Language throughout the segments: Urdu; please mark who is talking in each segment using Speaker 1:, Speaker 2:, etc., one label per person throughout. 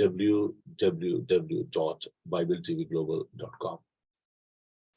Speaker 1: www.bibletvglobal.com।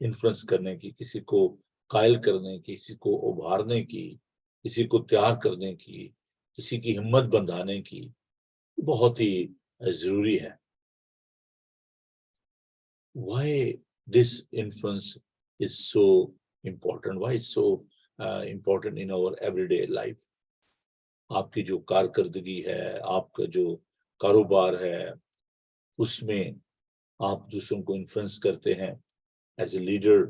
Speaker 1: انفلوئنس کرنے کی، کسی کو قائل کرنے کی، کسی کو ابھارنے کی، کسی کو تیار کرنے کی، کسی کی ہمت بندھانے کی بہت ہی ضروری ہے. Why this influence is so important? Why it's so important in our everyday life? آپ کی جو کارکردگی ہے، آپ کا جو کاروبار ہے، اس میں آپ دوسروں کو انفلوئنس کرتے ہیں ایز اے لیڈر.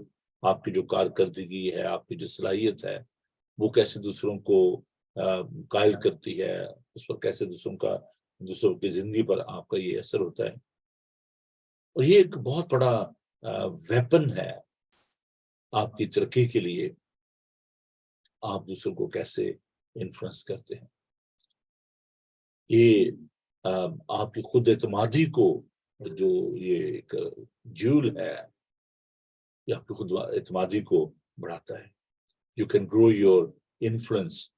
Speaker 1: آپ کی جو کارکردگی ہے، آپ کی جو صلاحیت ہے، وہ کیسے دوسروں کو قائل کرتی ہے، اس پر کیسے دوسروں کی زندگی پر آپ کا یہ اثر ہوتا ہے. اور یہ ایک بہت بڑا ویپن ہے آپ کی ترقی کے لیے. آپ دوسروں کو کیسے انفلوئنس کرتے ہیں، یہ آپ کی خود اعتمادی کو جو یہ ایک جول ہے، یہ آپ کی خود اعتمادی کو بڑھاتا ہے. You can grow your influence.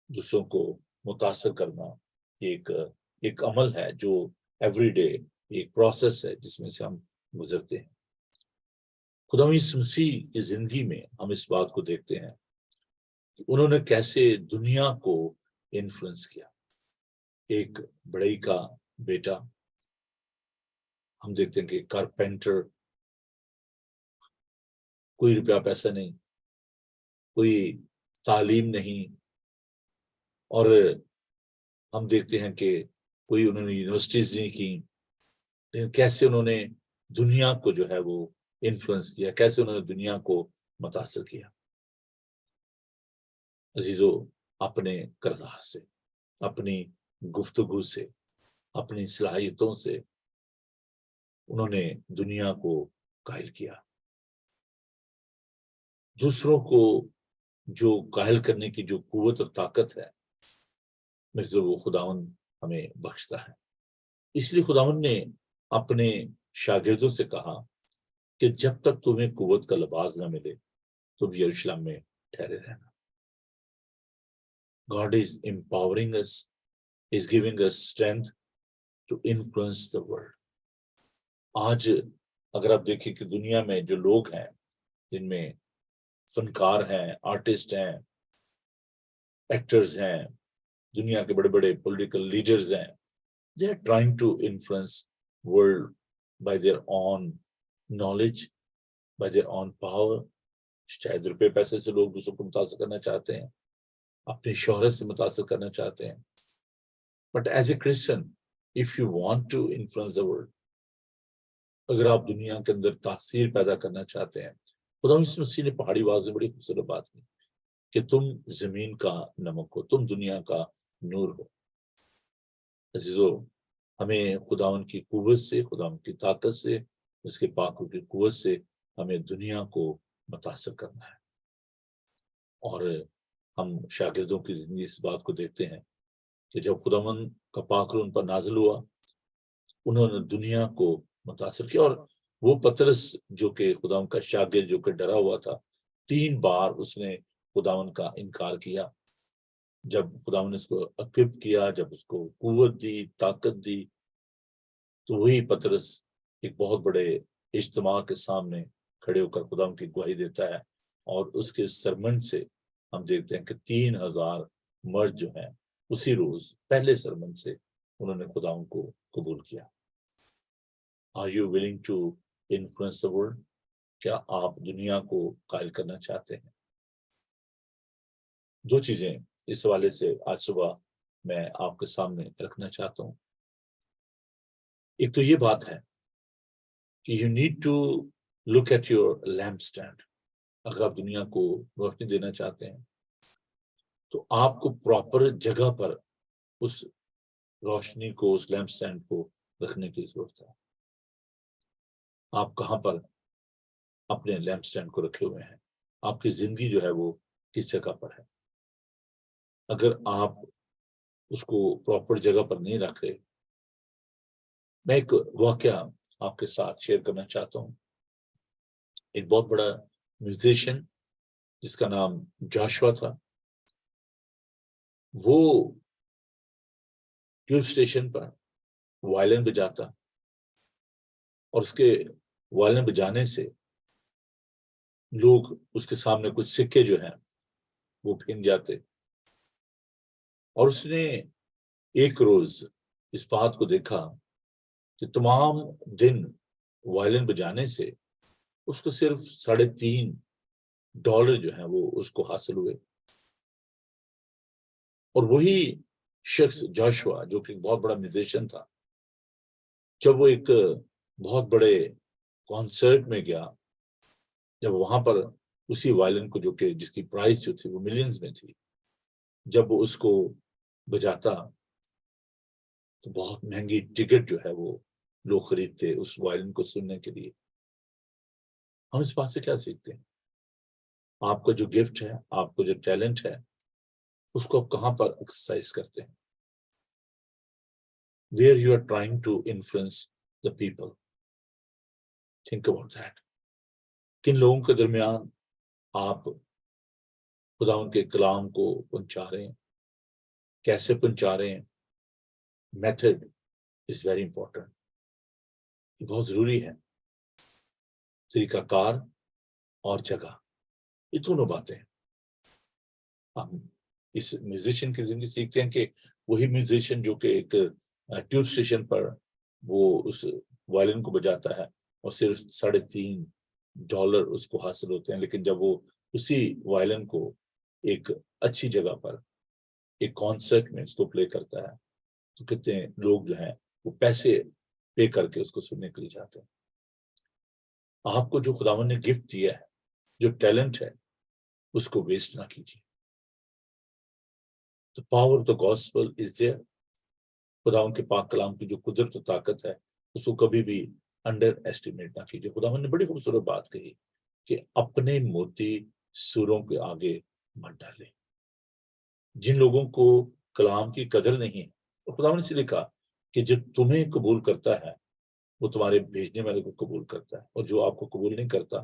Speaker 1: دوسروں کو متاثر کرنا ایک عمل ہے جو ایوری ڈے ایک پروسیس ہے جس میں سے ہم گزرتے ہیں. خدا یسوع مسیح کی زندگی میں ہم اس بات کو دیکھتے ہیں کہ انہوں نے کیسے دنیا کو انفلوئنس کیا. ایک بڑئی کا بیٹا، ہم دیکھتے ہیں کہ کارپینٹر، کوئی روپیہ پیسہ نہیں، کوئی تعلیم نہیں، اور ہم دیکھتے ہیں کہ کوئی انہوں نے یونیورسٹیز نہیں کی، لیکن کیسے انہوں نے دنیا کو جو ہے وہ انفلوئنس کیا، کیسے انہوں نے دنیا کو متاثر کیا. عزیزو، اپنے کردار سے، اپنی گفتگو سے، اپنی صلاحیتوں سے انہوں نے دنیا کو قائل کیا. دوسروں کو جو قائل کرنے کی جو قوت اور طاقت ہے، میرے وہ خداوند ہمیں بخشتا ہے. اس لیے خداوند نے اپنے شاگردوں سے کہا کہ جب تک تمہیں قوت کا لباس نہ ملے تم یروشلم میں ٹھہرے رہنا. God is empowering us, is giving us strength to influence the world. آج اگر آپ دیکھیں کہ دنیا میں جو لوگ ہیں، جن میں فنکار ہیں، آرٹسٹ ہیں، ایکٹرز ہیں، دنیا کے بڑے بڑے پولیٹیکل لیڈرز ہیں، they are trying to influence world by their own knowledge, by their own power. شاید روپے پیسے سے لوگ دوسروں کو متاثر کرنا چاہتے ہیں، اپنی شہرت سے متاثر کرنا چاہتے ہیں. But as a Christian, if you want to influence the world, اگر آپ دنیا کے اندر تاثیر پیدا کرنا چاہتے ہیں، خدا یسوع مسیح نے پہاڑی واز میں بڑی خوبصورت بات کی کہ تم زمین کا نمک ہو، تم دنیا کا نور ہو. عزیزو، ہمیں خداوند کی قوت سے، خداوند کی طاقت سے، اس کے پاکوں کی قوت سے ہمیں دنیا کو متاثر کرنا ہے. اور ہم شاگردوں کی زندگی اس بات کو دیکھتے ہیں کہ جب خداوند کا پاک روح ان پر نازل ہوا، انہوں نے دنیا کو متاثر کیا. اور وہ پطرس جو کہ خداوند کا شاگرد، جو کہ ڈرا ہوا تھا، 3 بار اس نے خداوند کا انکار کیا. جب خداوند نے اس کو اکوپ کیا، جب اس کو قوت دی، طاقت دی، تو وہی پطرس ایک بہت بڑے اجتماع کے سامنے کھڑے ہو کر خداوند کی گواہی دیتا ہے. اور اس کے سرمن سے ہم دیکھتے ہیں کہ 3000 مرد جو ہیں اسی روز پہلے سرمن سے انہوں نے خداوند کو قبول کیا. Are you willing to influence the world? کیا آپ دنیا کو قائل کرنا چاہتے ہیں؟ 2 چیزیں اس حوالے سے آج صبح میں آپ کے سامنے رکھنا چاہتا ہوں. ایک تو یہ بات ہے کہ you need to look at your lampstand. اگر آپ دنیا کو روشنی دینا چاہتے ہیں تو آپ کو پراپر جگہ پر اس روشنی کو، اس لیمپ سٹینڈ کو رکھنے کی ضرورت ہے. آپ کہاں پر اپنے لیمپ سٹینڈ کو رکھے ہوئے ہیں؟ آپ کی زندگی جو ہے وہ کس جگہ پر ہے؟ اگر آپ اس کو پراپر جگہ پر نہیں رکھ رہے، میں ایک واقعہ آپ کے ساتھ شیئر کرنا چاہتا ہوں. ایک بہت بڑا میوزیشین جس کا نام جاشوا تھا، وہ ٹیوب اسٹیشن پر وائلن بجاتا، اور اس کے وائلن بجانے سے لوگ اس کے سامنے کچھ سکے جو ہیں وہ پھن جاتے، اور اس نے ایک روز اس بات کو دیکھا کہ تمام دن وائلن بجانے سے اس کو صرف $3.5 جو ہیں وہ اس کو حاصل ہوئے، اور وہی شخص جاشوا جو کہ بہت بڑا میوزیشین تھا، جب وہ ایک بہت بڑے کانسرٹ میں گیا، جب وہاں پر اسی وائلن کو جو کہ جس کی پرائز جو تھی وہ ملینز میں تھی، جب وہ اس کو بجاتا تو بہت مہنگی ٹکٹ جو ہے وہ لوگ خریدتے اس وائلن کو سننے کے لیے۔ ہم اس بات سے کیا سیکھتے ہیں؟ آپ کا جو گفٹ ہے، آپ کا جو ٹیلنٹ ہے، اس کو آپ کہاں پر ایکسرسائز کرتے ہیں؟ where you are trying to influence the people. Think about that. کن لوگوں کے درمیان آپ خدا ان کے کلام کو پہنچا رہے ہیں، کیسے پہنچا رہے ہیں؟ میتھڈ از ویری امپورٹنٹ، یہ بہت ضروری ہے۔ طریقہ کار اور جگہ، یہ دونوں باتیں ہم اس میوزیشین کی زندگی سیکھتے ہیں کہ وہی میوزیشین جو کہ ایک ٹیوب اسٹیشن پر وہ اس وائلن کو بجاتا ہے اور صرف $3.5 اس کو حاصل ہوتے ہیں، لیکن جب وہ اسی وائلن کو ایک اچھی جگہ پر ایک کانسرٹ میں اس کو پلے کرتا ہے تو کتنے لوگ جو ہیں وہ پیسے پے کر کے اس کو سننے کے لیے جاتے ہیں۔ آپ کو جو خداوند نے گفٹ دیا ہے، جو ٹیلنٹ ہے، اس کو ویسٹ نہ کیجیے۔ The power of the gospel is there. خداوند کے پاک کلام کی جو قدرت و طاقت ہے اس کو کبھی بھی انڈر ایسٹیمیٹ نہ کیجیے۔ خداوند نے بڑی خوبصورت بات کہی کہ اپنے موتی سوروں کے آگے مت ڈالے۔ جن لوگوں کو کلام کی قدر نہیں ہے، خداوند نے سے لکھا کہ جو تمہیں قبول کرتا ہے وہ تمہارے بھیجنے والے کو قبول کرتا ہے، اور جو آپ کو قبول نہیں کرتا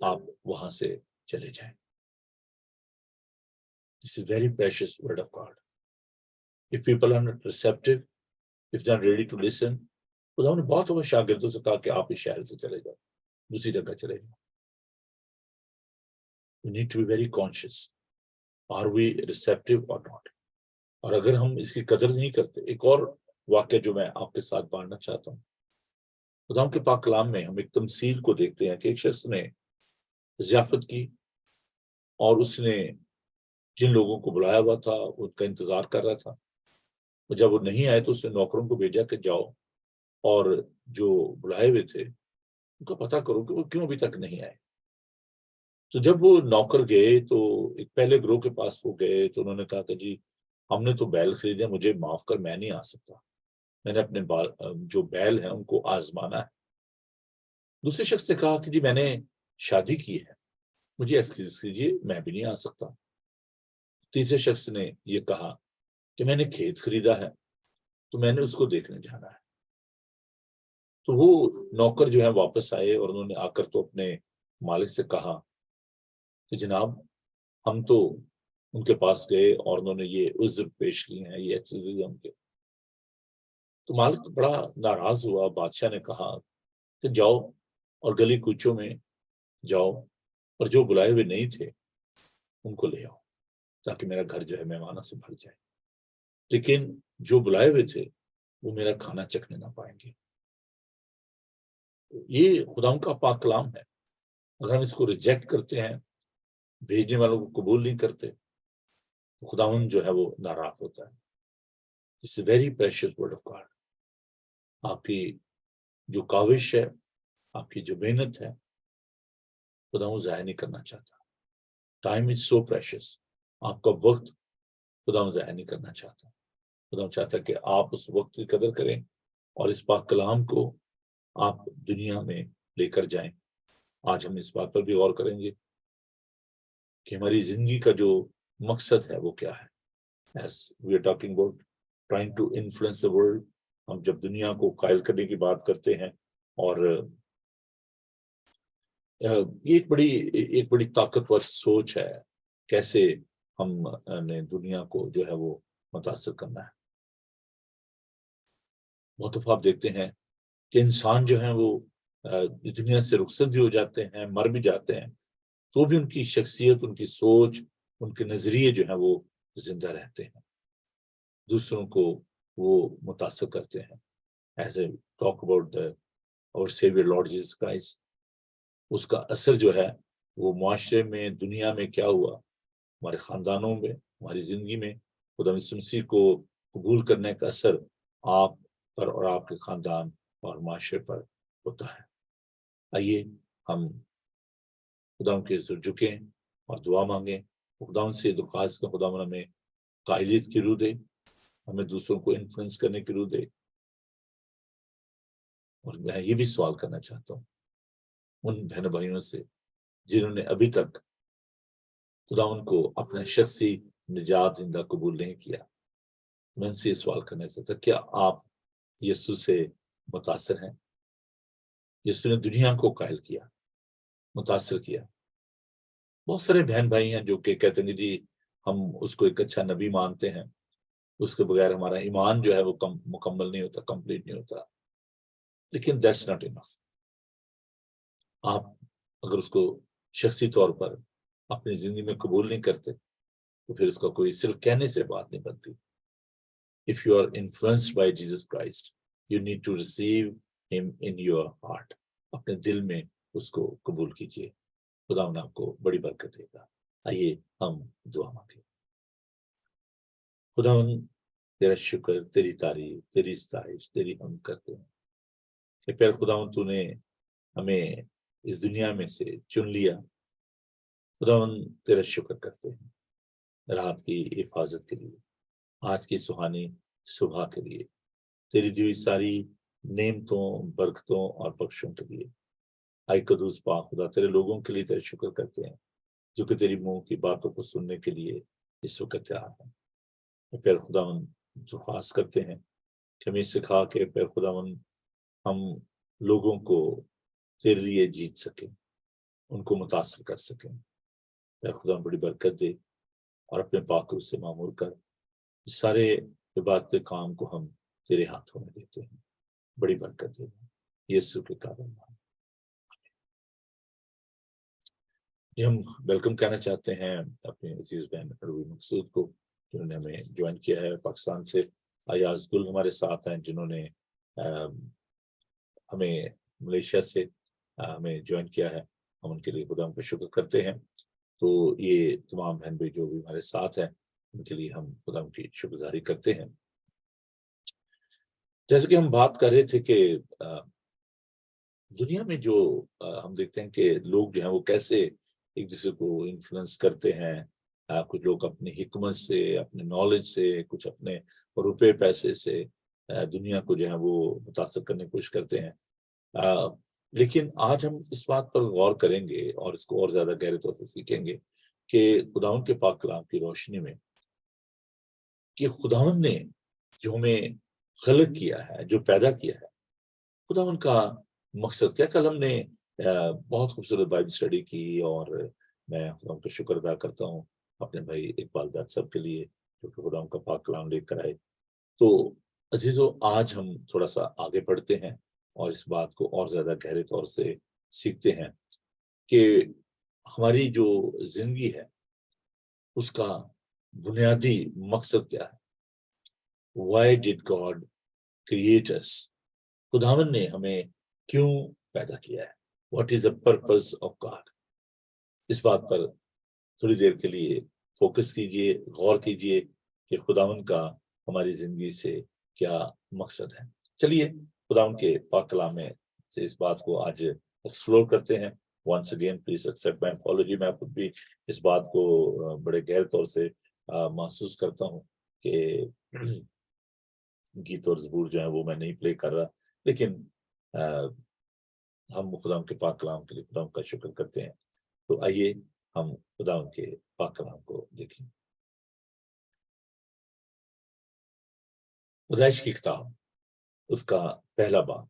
Speaker 1: آپ وہاں سے چلے جائیں۔ This is very precious word of God. If people are not receptive, if they are ready to listen, خدا نے بہت سارے شاگردوں سے کہا کہ آپ اس شہر سے چلے جاؤ، دوسری جگہ چلے جاؤ۔ We need to be very conscious. Are we receptive or not? اور اگر ہم اس کی قدر نہیں کرتے، ایک اور واقعہ جو میں آپ کے ساتھ بانٹنا چاہتا ہوں، خدا کے پاک کلام میں ہم ایک تمثیل کو دیکھتے ہیں کہ ایک شخص نے ضیافت کی اور اس نے جن لوگوں کو بلایا ہوا تھا ان کا انتظار کر رہا تھا، اور جب وہ نہیں آئے تو اس نے نوکروں کو بھیجا کہ جاؤ اور جو بلائے ہوئے تھے ان کا پتہ کرو کہ وہ کیوں ابھی تک نہیں آئے۔ تو جب وہ نوکر گئے تو ایک پہلے گروہ کے پاس وہ گئے تو انہوں نے کہا کہ جی ہم نے تو بیل خریدے، مجھے معاف کر، میں نہیں آ سکتا، میں نے اپنے جو بیل ہیں ان کو آزمانا ہے۔ دوسرے شخص نے کہا کہ جی میں نے شادی کی ہے، مجھے ایکسکیوز کیجیے، میں بھی نہیں آ سکتا۔ تیسرے شخص نے یہ کہا کہ میں نے کھیت خریدا ہے تو میں نے اس کو دیکھنے جانا ہے۔ تو وہ نوکر جو ہے واپس آئے اور انہوں نے آ کر تو اپنے مالک سے کہا کہ جناب ہم تو ان کے پاس گئے اور انہوں نے یہ عذر پیش کیے ہیں، یہ ایکسکیوز ہم کے۔ تو مالک بڑا ناراض ہوا، بادشاہ نے کہا کہ جاؤ اور گلی کوچوں میں جاؤ اور جو بلائے ہوئے نہیں تھے ان کو لے آؤ تاکہ میرا گھر جو ہے مہمانوں سے بھر جائے، لیکن جو بلائے ہوئے تھے وہ میرا کھانا چکھنے نہ پائیں گے۔ یہ خدا کا پاک کلام ہے، اگر ہم اس کو ریجیکٹ کرتے ہیں، بھیجنے والوں کو قبول نہیں کرتے تو خداوند جو ہے وہ ناراض ہوتا ہے۔ It's a very precious word of God. آپ کی جو کاوش ہے، آپ کی جو محنت ہے، خداوند ضائع نہیں کرنا چاہتا۔ ٹائم از سو پریشیس، آپ کا وقت خداوند ضائع نہیں کرنا چاہتا۔ خداوند چاہتا ہے کہ آپ اس وقت کی قدر کریں اور اس پاک کلام کو آپ دنیا میں لے کر جائیں۔ آج ہم اس بات پر بھی غور کریں گے کہ ہماری زندگی کا جو مقصد ہے وہ کیا ہے۔ As we are talking about trying to influence the world، ہم جب دنیا کو قائل کرنے کی بات کرتے ہیں، اور یہ ایک بڑی طاقتور سوچ ہے کیسے ہم نے دنیا کو جو ہے وہ متاثر کرنا ہے۔ بہت دفعہ آپ دیکھتے ہیں کہ انسان جو ہیں وہ اس دنیا سے رخصت بھی ہو جاتے ہیں، مر بھی جاتے ہیں، تو بھی ان کی شخصیت، ان کی سوچ، ان کے نظریے جو ہیں وہ زندہ رہتے ہیں، دوسروں کو وہ متاثر کرتے ہیں. ایز اے ٹاک اباؤٹ اور سیویئر لارڈ جیسس کرائسٹ، اس کا اثر جو ہے وہ معاشرے میں، دنیا میں کیا ہوا، ہمارے خاندانوں میں، ہماری زندگی میں خدا یسوع مسیح کو قبول کرنے کا اثر آپ پر اور آپ کے خاندان اور معاشرے پر ہوتا ہے. آئیے ہم خدا کے حضور جھکیں اور دعا مانگیں، خدا سے درخواست کریں خدا ہمیں قائلیت کی روح دے، ہمیں دوسروں کو انفلوئنس کرنے کی روح دے. اور میں یہ بھی سوال کرنا چاہتا ہوں ان بہن بھائیوں سے جنہوں نے ابھی تک خدا ان کو اپنا شخصی نجات دہندہ قبول نہیں کیا، میں ان سے یہ سوال کرنا چاہتا ہوں، کیا آپ یسوع سے متاثر ہیں؟ یسوع نے دنیا کو قائل کیا، متاثر کیا. بہت سارے بہن بھائی ہیں جو کہ کہتے ہیں جی ہم اس کو ایک اچھا نبی مانتے ہیں، اس کے بغیر ہمارا ایمان جو ہے وہ مکمل نہیں ہوتا، کمپلیٹ نہیں ہوتا. لیکن دیٹس ناٹ انف. آپ اگر اس کو شخصی طور پر اپنی زندگی میں قبول نہیں کرتے تو پھر اس کا کوئی صرف کہنے سے بات نہیں بنتی. If you are influenced by Jesus Christ, you need to receive him in your heart. اپنے دل میں اس کو قبول کیجیے، خدا آپ کو بڑی برکت دے گا. آئیے ہم دعا مانگیں. خدا تیرا شکر، تیری تعریف، تیری ستائش، تیری ہم کرتے ہیں کہ پھر خدا تو نے ہمیں اس دنیا میں سے چن لیا. خدا تیرا شکر کرتے ہیں رات کی حفاظت کے لیے، آج کی سہانی صبح کے لیے، تیری دی ہوئی ساری نعمتوں، برکتوں اور بخشوں کے لیے. آئی قدوس پاک خدا تیرے لوگوں کے لیے تیرے شکر کرتے ہیں جو کہ تیری منہ کی باتوں کو سننے کے لیے اس وقت تیار ہیں. پھر خدا درخواست کرتے ہیں کہ ہمیں سکھا کے پھر خدا ہم لوگوں کو تیرے لیے جیت سکیں، ان کو متاثر کر سکیں. پھر خدا بڑی برکت دے اور اپنے پاک سے معمور کر اس سارے عبادت کے کام کو ہم تیرے ہاتھوں میں دیتے ہیں. بڑی برکت دے یسوع کے قابل نام. یہ ہم ویلکم کہنا چاہتے ہیں اپنے عزیز بہن عروی مقصود کو جنہوں نے ہمیں جوائن کیا ہے پاکستان سے. ایاز گل ہمارے ساتھ ہیں جنہوں نے ہمیں ملیشیا سے ہمیں جوائن کیا ہے. ہم ان کے لیے خدا کا شکر کرتے ہیں. تو یہ تمام بہن بھائی جو بھی ہمارے ساتھ ہیں ان کے لیے ہم خدا کی شکر گزاری کرتے ہیں. جیسے کہ ہم بات کر رہے تھے کہ دنیا میں جو ہم دیکھتے ہیں کہ لوگ جو ہیں وہ کیسے ایک دوسرے کو انفلوئنس کرتے ہیں. کچھ لوگ اپنی حکمت سے، اپنے نالج سے، کچھ اپنے روپے پیسے سے دنیا کو جو ہے وہ متاثر کرنے کی کوشش کرتے ہیں. لیکن آج ہم اس بات پر غور کریں گے اور اس کو اور زیادہ گہرے طور پر سیکھیں گے کہ خداوند کے پاک کلام کی روشنی میں کہ خداوند نے جو ہمیں خلق کیا ہے، جو پیدا کیا ہے، خداوند کا مقصد کیا. کل ہم نے بہت خوبصورت بائبل اسٹڈی کی اور میں خداوند کا شکر ادا کرتا ہوں اپنے بھائی اقبال داد صاحب کے لیے جو کہ خداوند کا پاک کلام لے کر آئے. تو عزیزو آج ہم تھوڑا سا آگے بڑھتے ہیں اور اس بات کو اور زیادہ گہرے طور سے سیکھتے ہیں کہ ہماری جو زندگی ہے اس کا بنیادی مقصد کیا ہے. Why did God create us? خداوند نے ہمیں کیوں پیدا کیا ہے. What is the purpose of God? اس بات پر تھوڑی دیر کے لیے فوکس کیجئے، غور کیجئے کہ خداوند کا ہماری زندگی سے کیا مقصد ہے. چلیے خداوند کے پاک کلام میں سے اس بات کو آج ایکسپلور کرتے ہیں. once again please accept my apology. میں خود بھی اس بات کو بڑے گہرے طور سے محسوس کرتا ہوں کہ گیت اور زبور جو ہیں وہ میں نہیں پلے کر رہا، لیکن ہم خداوند کے پاک کلام کے لیے خداوند کا شکر کرتے ہیں. تو آئیے ہم خداوند کے پاک کلام کو دیکھیں. پیدائش کی کتاب اس کا پہلا باب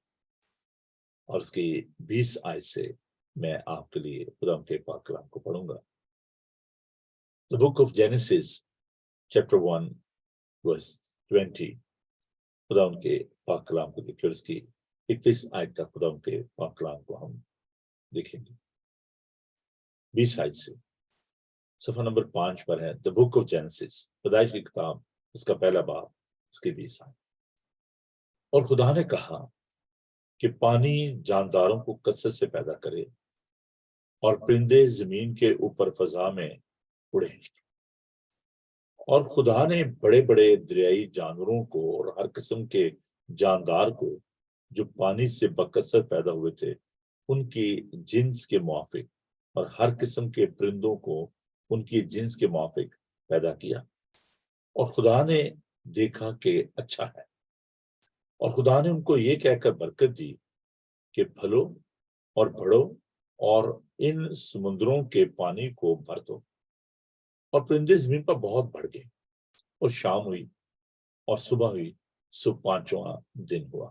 Speaker 1: اور اس کی 20 آیت سے میں آپ کے لیے خداوند کے پاک کلام کو پڑھوں گا. The book of Genesis chapter 1 verse 20. خداوند کے پاک کلام کو دیکھیں اور اس کی 31 آیت تک خداوند کے پاک کلام کو ہم دیکھیں گے. 20 آیت سے، صفحہ نمبر 5 پر ہے، دا بک آف جینیسس، پیدائش کی کتاب، اس کا پہلا باب، اس کی 20 آیت۔ اور خدا نے کہا کہ پانی جانداروں کو کثرت سے پیدا کرے اور پرندے زمین کے اوپر فضا میں اڑے۔ اور خدا نے بڑے بڑے دریائی جانوروں کو اور ہر قسم کے جاندار کو جو پانی سے بکثرت پیدا ہوئے تھے ان کی جنس کے موافق، اور ہر قسم کے پرندوں کو ان کی جنس کے موافق پیدا کیا۔ اور خدا نے دیکھا کہ اچھا ہے، اور خدا نے ان کو یہ کہہ کر برکت دی کہ پھلو اور بڑھو اور ان سمندروں کے پانی کو بھر دو۔ اور پرندے زمین پر بہت بڑھ گئے، اور شام ہوئی اور صبح ہوئی، سو 5واں دن ہوا۔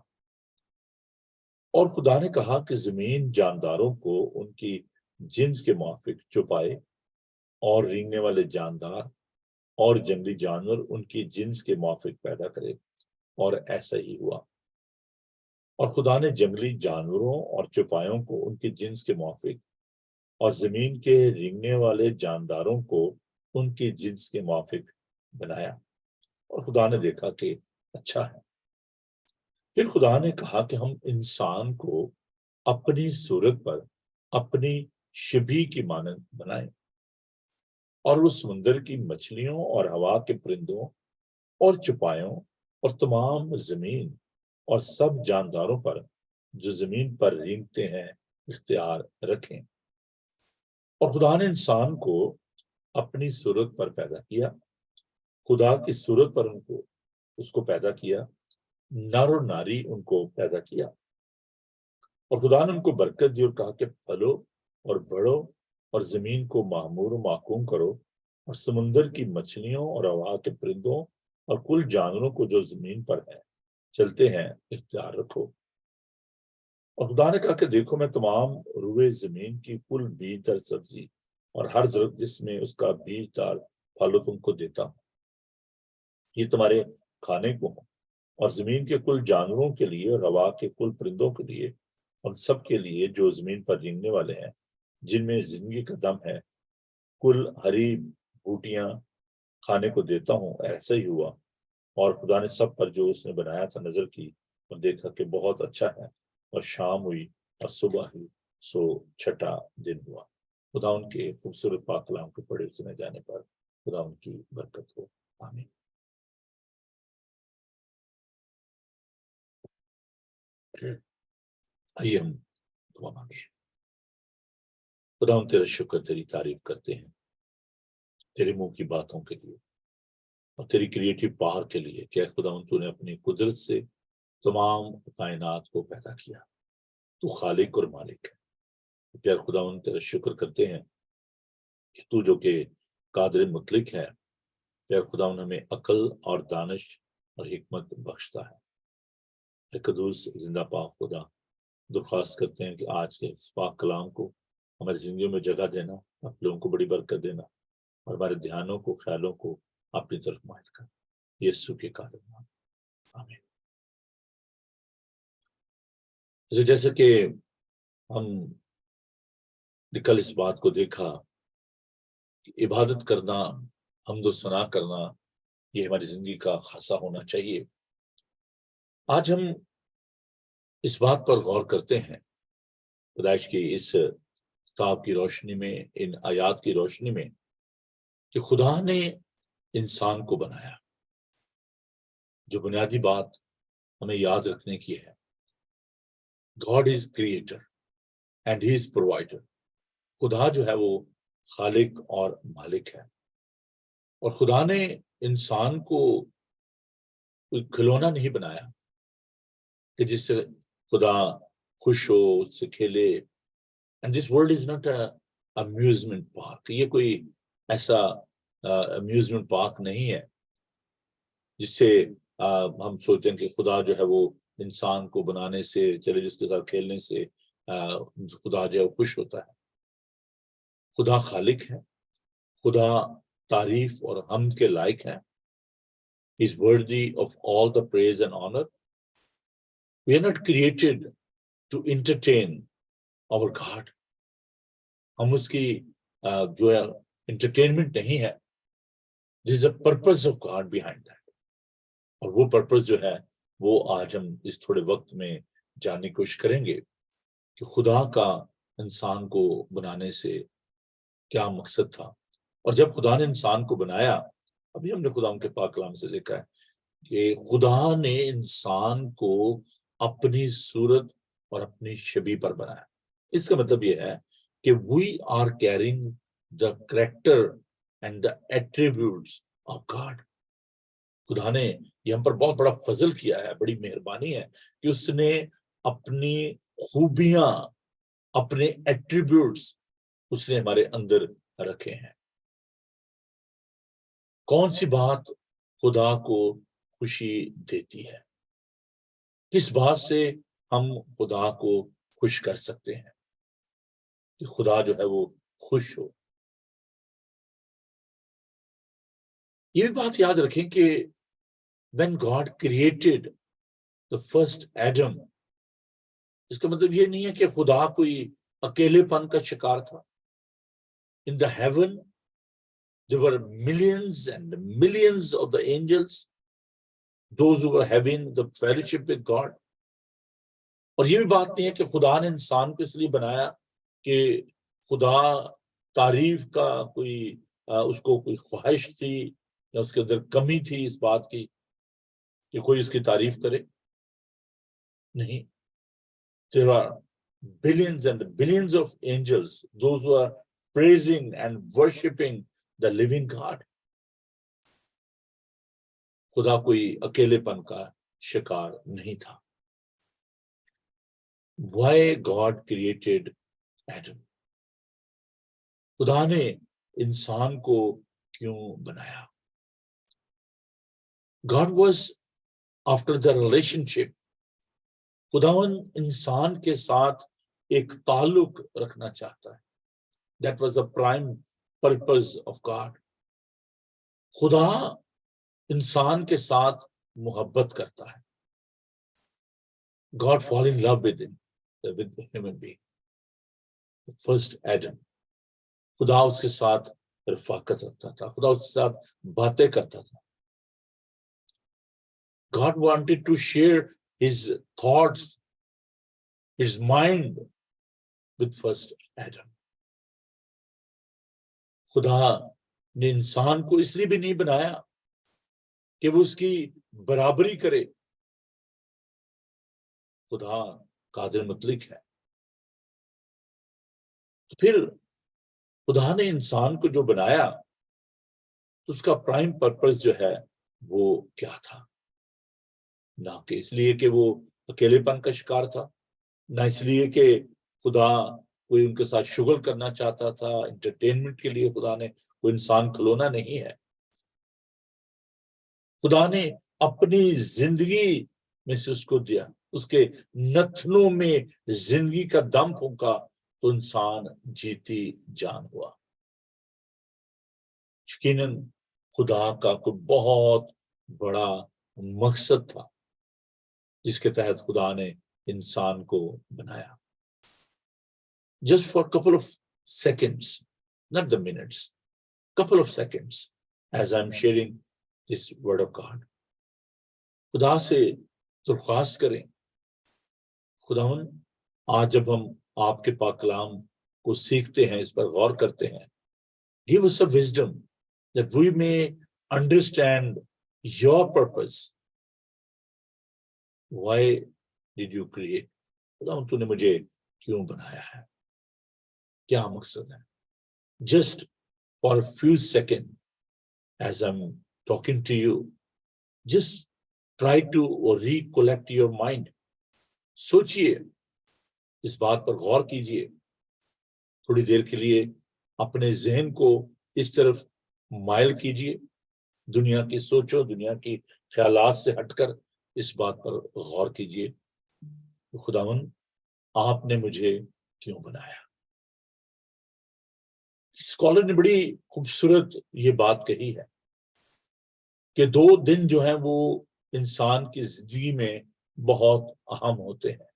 Speaker 1: اور خدا نے کہا کہ زمین جانداروں کو ان کی جنس کے موافق چپائے، اور رینگنے والے جاندار اور جنگلی جانور ان کی جنس کے موافق پیدا کرے، اور ایسا ہی ہوا۔ اور خدا نے جنگلی جانوروں اور چوپایوں کو ان کی جنس کے موافق اور زمین کے رینگنے والے جانداروں کو ان کی جنس کے موافق بنایا، اور خدا نے دیکھا کہ اچھا ہے۔ پھر خدا نے کہا کہ ہم انسان کو اپنی صورت پر اپنی شبیہ کی مانند بنائیں، اور وہ سمندر کی مچھلیوں اور ہوا کے پرندوں اور چوپایوں اور تمام زمین اور سب جانداروں پر جو زمین پر رینگتے ہیں اختیار رکھیں۔ اور خدا نے انسان کو اپنی صورت پر پیدا کیا، خدا کی صورت پر اس کو پیدا کیا، نر و ناری ان کو پیدا کیا۔ اور خدا نے ان کو برکت دی اور کہا کہ پھلو اور بڑھو اور زمین کو معمور و محکوم کرو، اور سمندر کی مچھلیوں اور ہوا کے پرندوں اور کل جانوروں کو جو زمین پر ہیں چلتے ہیں اختیار رکھو۔ اور خدا نے کہا کہ دیکھو میں تمام روئے زمین کی کل بیج دار سبزی اور ہر درخت جس میں اس کا بیج دار پھل تم کو دیتا ہوں، یہ تمہارے کھانے کو ہوں، اور زمین کے کل جانوروں کے لیے اور ہوا کے کل پرندوں کے لیے اور سب کے لیے جو زمین پر رینگنے والے ہیں جن میں زندگی کا دم ہے، کل ہری بوٹیاں کھانے کو دیتا ہوں۔ ایسا ہی ہوا۔ اور خدا نے سب پر جو اس نے بنایا تھا نظر کی اور دیکھا کہ بہت اچھا ہے، اور شام ہوئی اور صبح ہوئی، سو 6واں دن ہوا۔ خدا ان کے خوبصورت پاک کلام کے پڑھے سنے جانے پر خدا ان کی برکت ہو، آمین۔ آئیے ہم دعا مانگے۔ خدا ہم تیرا شکر، تیری تعریف کرتے ہیں تیرے منہ کی باتوں کے لیے اور تیری کریٹو پاور کے لیے کہ خدا تو نے اپنی قدرت سے تمام کائنات کو پیدا کیا۔ تو خالق اور مالک ہے۔ پیار خدا ان تیرا شکر کرتے ہیں کہ تو جو کہ قادر مطلق ہے، پیار خدا ان ہمیں عقل اور دانش اور حکمت بخشتا ہے۔ اے قدوس زندہ پاک خدا، درخواست کرتے ہیں کہ آج کے اس پاک کلام کو ہماری زندگیوں میں جگہ دینا، آپ لوگوں کو بڑی برکت دینا، اور ہمارے دھیانوں کو، خیالوں کو اپنی طرف مائل کر، یسوع کے قادر نام، آمین۔ جیسے کہ ہم نے کل اس بات کو دیکھا کہ عبادت کرنا، حمد و ثنا کرنا، یہ ہماری زندگی کا خاصہ ہونا چاہیے۔ آج ہم اس بات پر غور کرتے ہیں پیدائش کی اس کتاب کی روشنی میں، ان آیات کی روشنی میں، کہ خدا نے انسان کو بنایا۔ جو بنیادی بات ہمیں یاد رکھنے کی ہے، God is creator and he is provider۔ خدا جو ہے وہ خالق اور مالک ہے، اور خدا نے انسان کو کوئی کھلونا نہیں بنایا کہ جس سے خدا خوش ہو، اس سے کھیلے۔ And this world is not a amusement park۔ یہ کوئی ایسا amusement park نہیں ہے جس سے ہم سوچیں کہ خدا جو ہے وہ انسان کو بنانے سے، چلے جس کے ساتھ کھیلنے سے خدا جو ہے وہ خوش ہوتا ہے۔ خدا خالق ہے، خدا تعریف اور حمد کے لائق ہے۔ He is worthy of all the praise and honor۔ We are not created to entertain our God۔ ہم اس کی جو ہے انٹرٹینمنٹ نہیں ہے. This is a purpose of God behind that. اور وہ پرپز جو ہے وہ آج ہم اس تھوڑے وقت میں جاننے کی کوشش کریں گے کہ خدا کا انسان کو بنانے سے کیا مقصد تھا. اور جب خدا نے انسان کو بنایا، ابھی ہم نے خدا ان کے پاک کلام سے دیکھا ہے کہ خدا نے انسان کو اپنی صورت اور اپنی شبیہ پر بنایا. اس کا مطلب یہ ہے کہ we are carrying the character and the attributes of God. خدا نے یہ ہم پر بہت بڑا فضل کیا ہے، بڑی مہربانی ہے کہ اس نے اپنی خوبیاں، اپنے ایٹریبیوٹس اس نے ہمارے اندر رکھے ہیں. کون سی بات خدا کو خوشی دیتی ہے؟ کس بات سے ہم خدا کو خوش کر سکتے ہیں کہ خدا جو ہے وہ خوش ہو؟ یہ بھی بات یاد رکھیں کہ when God created the first Adam، اس کا مطلب یہ نہیں ہے کہ خدا کوئی اکیلے پن کا شکار تھا. In the heaven there were millions and millions of the angels, those who were having the fellowship with God. اور یہ بھی بات نہیں ہے کہ خدا نے انسان کو اس لیے بنایا کہ خدا تعریف کا کوئی اس کو کوئی خواہش تھی یا اس کے اندر کمی تھی اس بات کی کہ کوئی اس کی تعریف کرے. نہیں. There are billions and billions of angels, those who are praising and worshiping the living God. خدا کوئی اکیلے پن کا شکار نہیں تھا. Why God created Adam؟ خدا نے انسان کو کیوں بنایا؟ God was after the relationship. خداوند انسان کے ساتھ ایک تعلق رکھنا چاہتا ہے. That was the prime purpose of God. خدا انسان کے ساتھ محبت کرتا ہے. God fall in love with him, with the human being. The first Adam. خدا اس کے ساتھ رفاقت رکھتا تھا، خدا اس کے ساتھ باتیں کرتا تھا. God wanted to share his thoughts, his mind with first Adam. خدا نے انسان کو اس لیے بھی نہیں بنایا کہ وہ اس کی برابری کرے. خدا قادر مطلق ہے. تو پھر خدا نے انسان کو جو بنایا تو اس کا پرائم پرپس جو ہے وہ کیا تھا؟ نہ کہ اس لیے کہ وہ اکیلے پن کا شکار تھا، نہ اس لیے کہ خدا کوئی ان کے ساتھ شغل کرنا چاہتا تھا، انٹرٹینمنٹ کے لیے خدا نے کوئی انسان کھلونا نہیں ہے. خدا نے اپنی زندگی میں سے اس کو دیا، اس کے نتنوں میں زندگی کا دم پھونکا تو انسان جیتی جان ہوا. یقیناً خدا کا کوئی بہت بڑا مقصد تھا جس کے تحت خدا نے انسان کو بنایا. Just for a couple of seconds, not the minutes, couple of seconds, as I'm sharing this word of God. خدا سے درخواست کریں، خداوند آج جب ہم آپ کے پاک کلام کو سیکھتے ہیں، اس پر غور کرتے ہیں، give us a wisdom that we may understand your purpose. Why did you create? خداوند تو نے مجھے کیوں بنایا ہے؟ کیا مقصد ہے؟ Just for a few seconds as I'm talking to you, just try to recollect your mind. سوچئے، اس بات پر غور کیجئے، تھوڑی دیر کے لیے اپنے ذہن کو اس طرف مائل کیجئے، دنیا کی سوچوں، دنیا کی خیالات سے ہٹ کر اس بات پر غور کیجئے، خداوند آپ نے مجھے کیوں بنایا؟ اسکالر نے بڑی خوبصورت یہ بات کہی ہے کہ 2 دن جو ہیں وہ انسان کی زندگی میں بہت اہم ہوتے ہیں.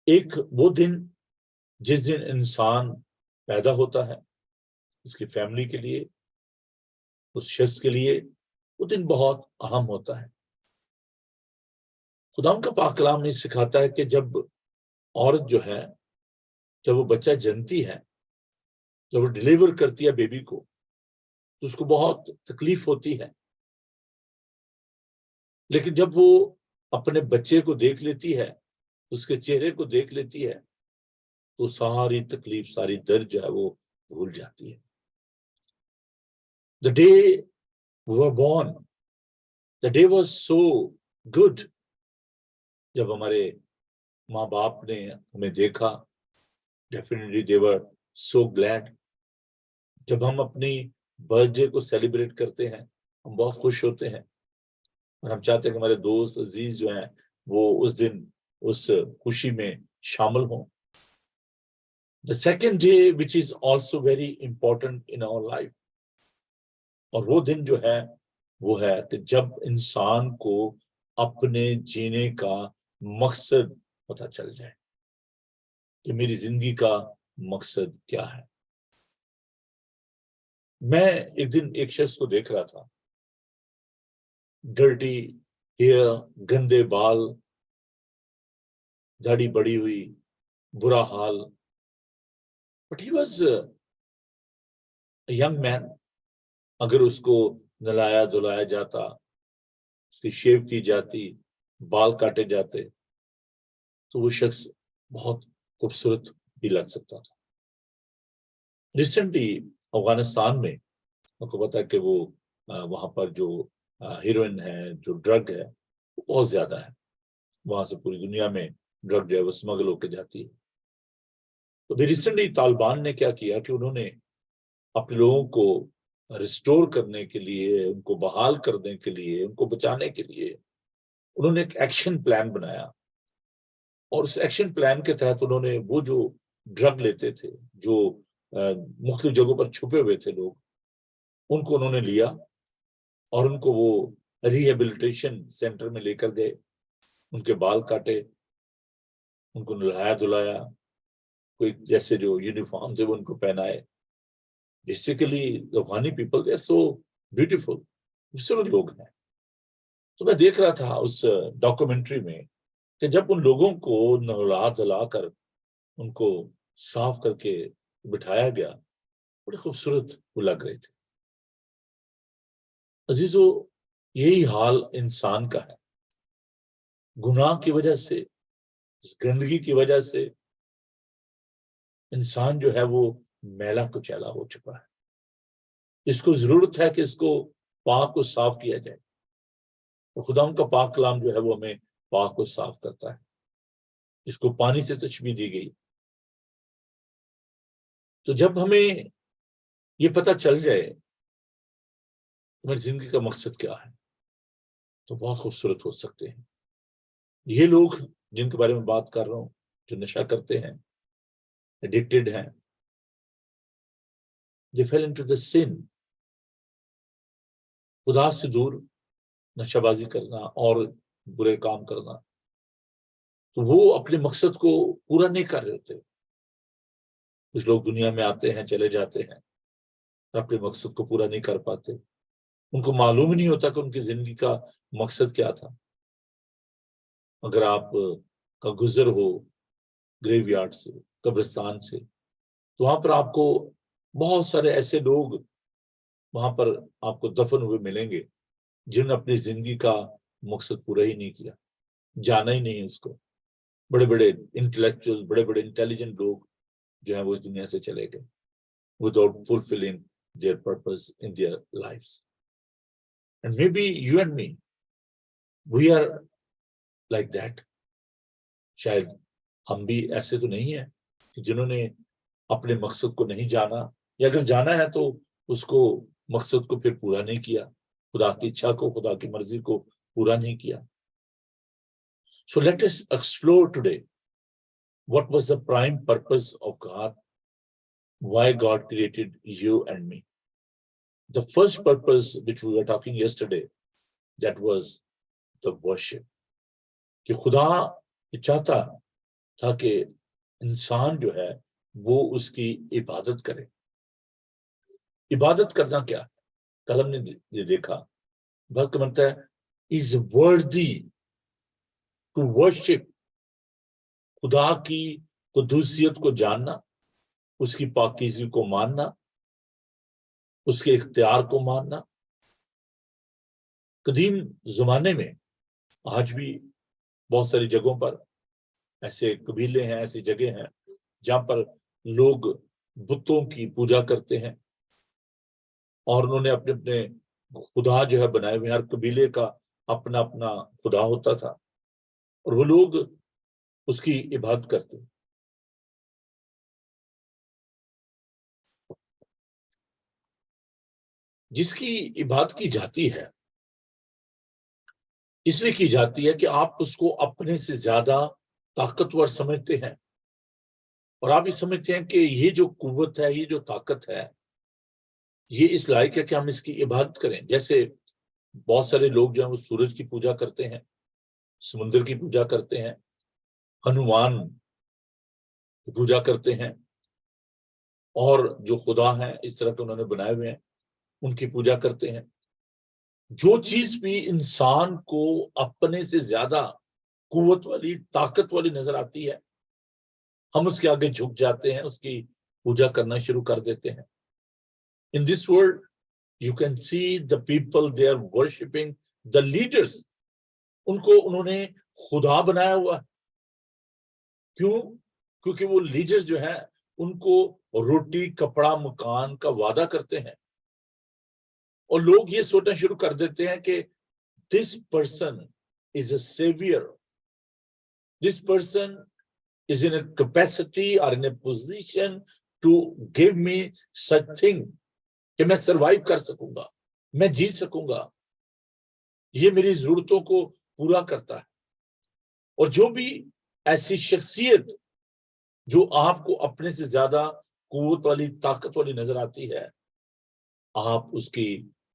Speaker 1: ایک وہ دن جس دن انسان پیدا ہوتا ہے اس کی فیملی کے لیے، اس شخص کے لیے وہ دن بہت اہم ہوتا ہے۔ خدا کا پاک کلام نے سکھاتا ہے کہ جب عورت جو ہے، جب وہ بچہ جنتی ہے، جب وہ ڈیلیور کرتی ہے بیبی کو، تو اس کو بہت تکلیف ہوتی ہے، لیکن جب وہ اپنے بچے کو دیکھ لیتی ہے، اس کے چہرے کو دیکھ لیتی ہے، تو ساری تکلیف، ساری درد جو ہے وہ بھول جاتی ہے۔ The day we were born, the day was so good. جب ہمارے ماں باپ نے ہمیں دیکھا، definitely they were so glad. جب ہم اپنی برتھ ڈے کو سیلیبریٹ کرتے ہیں، ہم بہت خوش ہوتے ہیں، اور ہم چاہتے ہیں کہ ہمارے دوست عزیز جو ہیں وہ اس دن اس خوشی میں شامل ہوں۔ The second day which is also very important in our life، اور وہ دن جو ہے وہ ہے کہ جب انسان کو اپنے جینے کا مقصد پتہ چل جائے کہ میری زندگی کا مقصد کیا ہے۔ میں ایک دن ایک شخص کو دیکھ رہا تھا، ڈرٹی ہیئر، گندے بال، داڑھی بڑی ہوئی، برا حال، but he was young man. اگر اس کو نلایا دھلایا جاتا، اس کی شیو کی جاتی، بال کاٹے جاتے، تو وہ شخص بہت خوبصورت بھی لگ سکتا تھا۔ ریسنٹلی افغانستان میں آپ کو پتا ہے کہ وہ وہاں پر جو ہیروئن ہے، جو ڈرگ ہے، وہ بہت زیادہ ہے، وہاں سے پوری دنیا میں ڈرگ جو ہے وہ اسمگل ہو کے جاتی ہے۔ تو بھی ریسنٹلی طالبان نے کیا کیا کہ انہوں نے اپنے لوگوں کو ریسٹور کرنے کے لیے، ان کو بحال کرنے کے لیے، ان کو بچانے کے لیے انہوں نے ایک ایکشن پلان بنایا، اور اس ایکشن پلان کے تحت انہوں نے وہ جو ڈرگ لیتے تھے، جو مختلف جگہوں پر چھپے ہوئے تھے لوگ، ان کو انہوں نے لیا اور ان کو وہ ریہیبلیٹیشن سینٹر میں لے کر گئے، ان کے بال کاٹے، ان کو نہلایا دھلایا، کوئی جیسے جو یونیفارم تھے وہ ان کو پہنائے۔ Basically Afghani people they are so beautiful, خوبصورت لوگ ہیں۔ تو میں دیکھ رہا تھا اس ڈاکومنٹری میں کہ جب ان لوگوں کو نہلا دھلا کر ان کو صاف کر کے بٹھایا گیا، بڑے خوبصورت وہ لگ رہے تھے۔ عزیزو، یہی حال انسان کا ہے۔ گناہ کی وجہ سے، اس گندگی کی وجہ سے انسان جو ہے وہ میلا کچیلا ہو چکا ہے۔ اس کو ضرورت ہے کہ اس کو پاک و صاف کیا جائے، اور خدا ان کا پاک کلام جو ہے وہ ہمیں پاک و صاف کرتا ہے۔ اس کو پانی سے تشبیہ دی گئی۔ تو جب ہمیں یہ پتہ چل جائے ہماری زندگی کا مقصد کیا ہے، تو بہت خوبصورت ہو سکتے ہیں۔ یہ لوگ جن کے بارے میں بات کر رہا ہوں، جو نشہ کرتے ہیں، ایڈکٹڈ ہیں، they fell into the sin، خدا سے دور نشہ بازی کرنا اور برے کام کرنا، تو وہ اپنے مقصد کو پورا نہیں کر رہے ہوتے۔ کچھ لوگ دنیا میں آتے ہیں، چلے جاتے ہیں، اپنے مقصد کو پورا نہیں کر پاتے، ان کو معلوم ہی نہیں ہوتا کہ ان کی زندگی کا مقصد کیا تھا۔ اگر آپ کا گزر ہو گریو یارڈ سے، قبرستان سے، تو وہاں پر آپ کو بہت سارے ایسے لوگ وہاں پر آپ کو دفن ہوئے ملیں گے جن نے اپنی زندگی کا مقصد پورا ہی نہیں کیا، جانا ہی نہیں اس کو۔ بڑے بڑے انٹلیکچوئل، بڑے بڑے انٹیلیجنٹ لوگ جو ہیں وہ اس دنیا سے چلے گئے without fulfilling their purpose in their lives. And maybe you and me, we are like that. شاید ہم بھی ایسے تو نہیں ہیں کہ جنہوں نے اپنے مقصد کو نہیں جانا، یا اگر جانا ہے تو اس کو مقصد کو پھر پورا نہیں کیا، خدا کی اچھا کو، خدا کی مرضی کو پورا نہیں کیا۔ So let us explore today what was the prime purpose of God, why God created you and me. The first purpose which we were talking yesterday, that was the worship. کہ خدا چاہتا تھا کہ انسان جو ہے وہ اس کی عبادت کرے. عبادت کرنا کیا ہے؟ کل ہم نے یہ دیکھا بھکت بنتا ہے is worthy to worship. خدا کی قدوسیت کو جاننا، اس کی پاکیزگی کو ماننا، اس کے اختیار کو ماننا. قدیم زمانے میں آج بھی بہت ساری جگہوں پر ایسے قبیلے ہیں، ایسی جگہ ہیں جہاں پر لوگ بتوں کی پوجا کرتے ہیں، اور انہوں نے اپنے اپنے خدا جو ہے بنائے ہوئے. ہر قبیلے کا اپنا اپنا خدا ہوتا تھا اور وہ لوگ اس کی عبادت کرتے. جس کی عبادت کی جاتی ہے اس لیے کی جاتی ہے کہ آپ اس کو اپنے سے زیادہ طاقتور سمجھتے ہیں، اور آپ یہ سمجھتے ہیں کہ یہ جو قوت ہے، یہ جو طاقت ہے، یہ اس لائق ہے کہ ہم اس کی عبادت کریں. جیسے بہت سارے لوگ جو ہیں وہ سورج کی پوجا کرتے ہیں، سمندر کی پوجا کرتے ہیں، ہنومان کی پوجا کرتے ہیں، اور جو خدا ہیں اس طرح کے انہوں نے بنائے ہوئے ہیں ان کی پوجا کرتے ہیں. جو چیز بھی انسان کو اپنے سے زیادہ قوت والی، طاقت والی نظر آتی ہے، ہم اس کے آگے جھک جاتے ہیں، اس کی پوجا کرنا شروع کر دیتے ہیں. In this world you can see the people, they are worshipping the leaders. ان کو انہوں نے خدا بنایا ہوا. کیوں؟ کیونکہ وہ لیڈرز جو ہیں ان کو روٹی، کپڑا، مکان کا وعدہ کرتے ہیں، اور لوگ یہ سوچنا شروع کر دیتے ہیں کہ this person is a savior, this person is in a capacity or in a position to give me such thing کہ میں سروائیو کر سکوں گا، میں جی سکوں گا، یہ میری ضرورتوں کو پورا کرتا ہے. اور جو بھی ایسی شخصیت جو آپ کو اپنے سے زیادہ قوت والی، طاقت والی نظر آتی ہے، آپ اس کی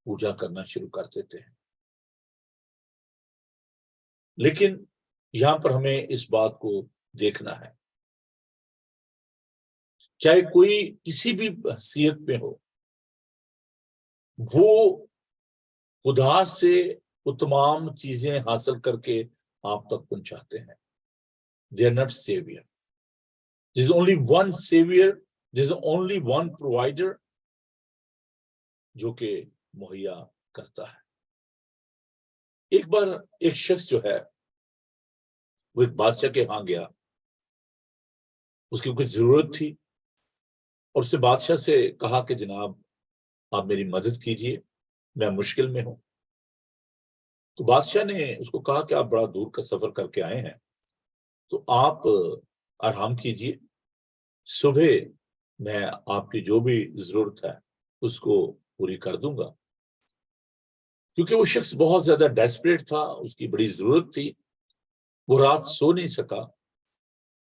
Speaker 1: پوجا کرنا شروع کر دیتے ہیں. لیکن یہاں پر ہمیں اس بات کو دیکھنا ہے، چاہے کوئی کسی بھی حیثیت میں ہو، وہ خدا سے وہ تمام چیزیں حاصل کر کے آپ تک پہنچاتے ہیں. They are not savior. There is only one savior, there is only one provider جو کہ مہیا کرتا ہے. ایک بار ایک شخص جو ہے وہ ایک بادشاہ کے ہاں گیا، اس کی کچھ ضرورت تھی، اور اس نے بادشاہ سے کہا کہ جناب آپ میری مدد کیجئے، میں مشکل میں ہوں. تو بادشاہ نے اس کو کہا کہ آپ بڑا دور کا سفر کر کے آئے ہیں، تو آپ آرام کیجئے، صبح میں آپ کی جو بھی ضرورت ہے اس کو پوری کر دوں گا. کیونکہ وہ شخص بہت زیادہ ڈیسپریٹ تھا، اس کی بڑی ضرورت تھی، وہ رات سو نہیں سکا.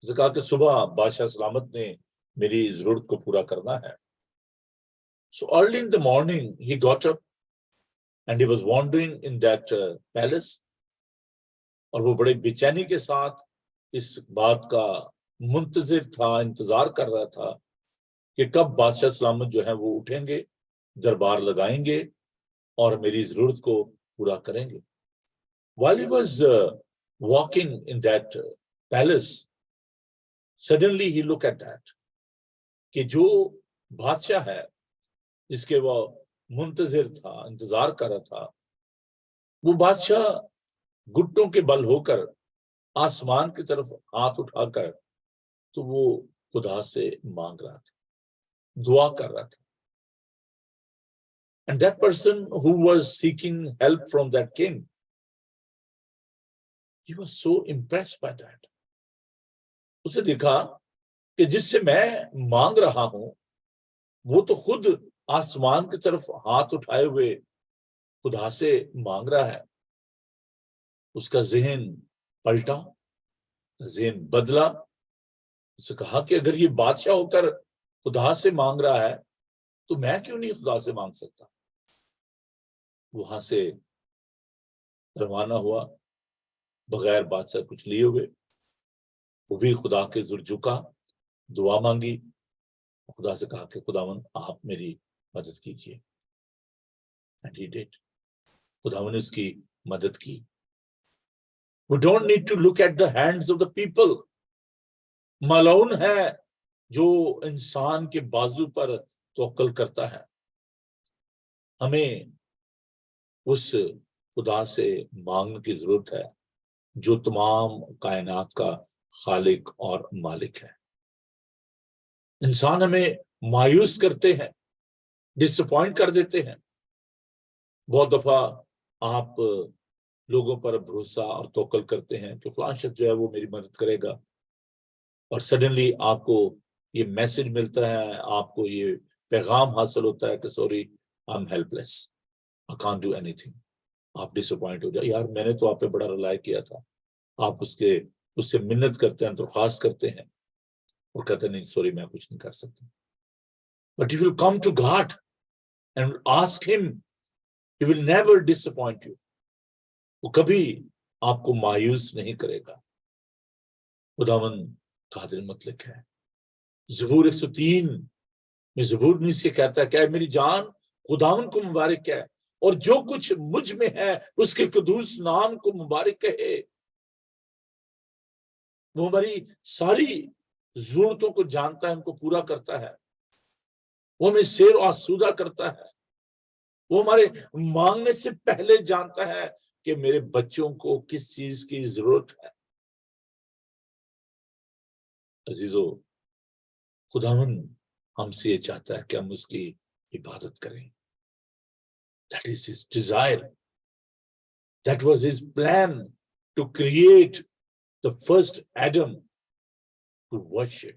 Speaker 1: اس نے کہا کہ صبح بادشاہ سلامت نے میری ضرورت کو پورا کرنا ہے. So early in the morning he got up and he was wandering in that palace. اور وہ بڑے بے چینی کے ساتھ اس بات کا منتظر تھا، انتظار کر رہا تھا کہ کب بادشاہ سلامت جو ہیں وہ اٹھیں گے، دربار لگائیں گے اور میری ضرورت کو پورا کریں گے. While he was walking in that palace, suddenly he looked at that کہ جو بادشاہ ہے جس کے وہ منتظر تھا، انتظار کر رہا تھا، وہ بادشاہ گھٹنوں کے بل ہو کر آسمان کی طرف ہاتھ اٹھا کر تو وہ خدا سے مانگ رہا تھا، دعا کر رہا تھا. And that person who was seeking help from that king, he was so impressed by that. اسے دیکھا کہ جس سے میں مانگ رہا ہوں وہ تو خود آسمان کی طرف ہاتھ اٹھائے ہوئے خدا سے مانگ رہا ہے. اس کا ذہن پلٹا، ذہن بدلا. اسے کہا کہ اگر یہ بادشاہ ہو کر خدا سے مانگ رہا ہے تو میں کیوں نہیں خدا سے مانگ سکتا. وہاں سے روانہ ہوا بغیر بادشاہ کچھ لیے ہوئے. وہ بھی خدا کے زر جھکا، دعا مانگی خدا سے کہا کہ خداوند آپ میری مدد کیجیے. And he did. خداوند نے اس کی مدد کی. We don't need to look at the hands of the people. ملعون ہے جو انسان کے بازو پر توکل کرتا ہے. ہمیں اس خدا سے مانگنے کی ضرورت ہے جو تمام کائنات کا خالق اور مالک ہے. انسان ہمیں مایوس کرتے ہیں، ڈس اپوائنٹ کر دیتے ہیں. بہت دفعہ آپ لوگوں پر بھروسہ اور توکل کرتے ہیں کہ فلاں شخص جو ہے وہ میری مدد کرے گا، اور سڈنلی آپ کو یہ میسج ملتا ہے، آپ کو یہ پیغام حاصل ہوتا ہے کہ sorry I am help less, I can't do any thing. آپ ڈس اپوائنٹ ہو جائے، یار میں نے تو آپ پہ بڑا رلائی کیا تھا. آپ اس سے منت کرتے ہیں، درخواست کرتے ہیں، اور کہتے ہیں نہیں سوری میں کچھ نہیں کر سکتا. But you will come to God and ask him, he will never disappoint you. وہ کبھی آپ کو مایوس نہیں کرے گا. خداوند قادر مطلق ہے. زبور 103 میں زبور سے کہتا ہے کہ اے میری جان خداوند کو مبارک ہے، اور جو کچھ مجھ میں ہے اس کے قدوس نام کو مبارک کہے. وہ ہماری ساری ضرورتوں کو جانتا ہے، ان کو پورا کرتا ہے. وہ ہمیں سیر و آسودہ کرتا ہے. وہ ہمارے مانگنے سے پہلے جانتا ہے کہ میرے بچوں کو کس چیز کی ضرورت ہے. عزیزو، خداوند ہم سے یہ چاہتا ہے کہ ہم اس کی عبادت کریں. That is his desire. That was his plan to create the first Adam, to worship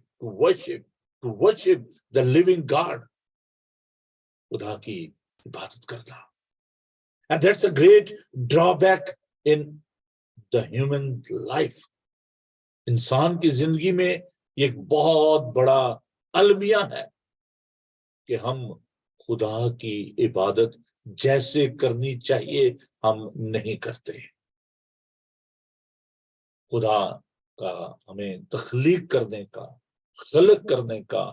Speaker 1: the living God. خدا کی عبادت کرنا. And that's a great drawback in the human life. انسان کی زندگی میں ایک بہت بڑا المیہ ہے کہ ہم خدا کی عبادت جیسے کرنی چاہیے ہم نہیں کرتے. خدا کا ہمیں تخلیق کرنے کا، خلق کرنے کا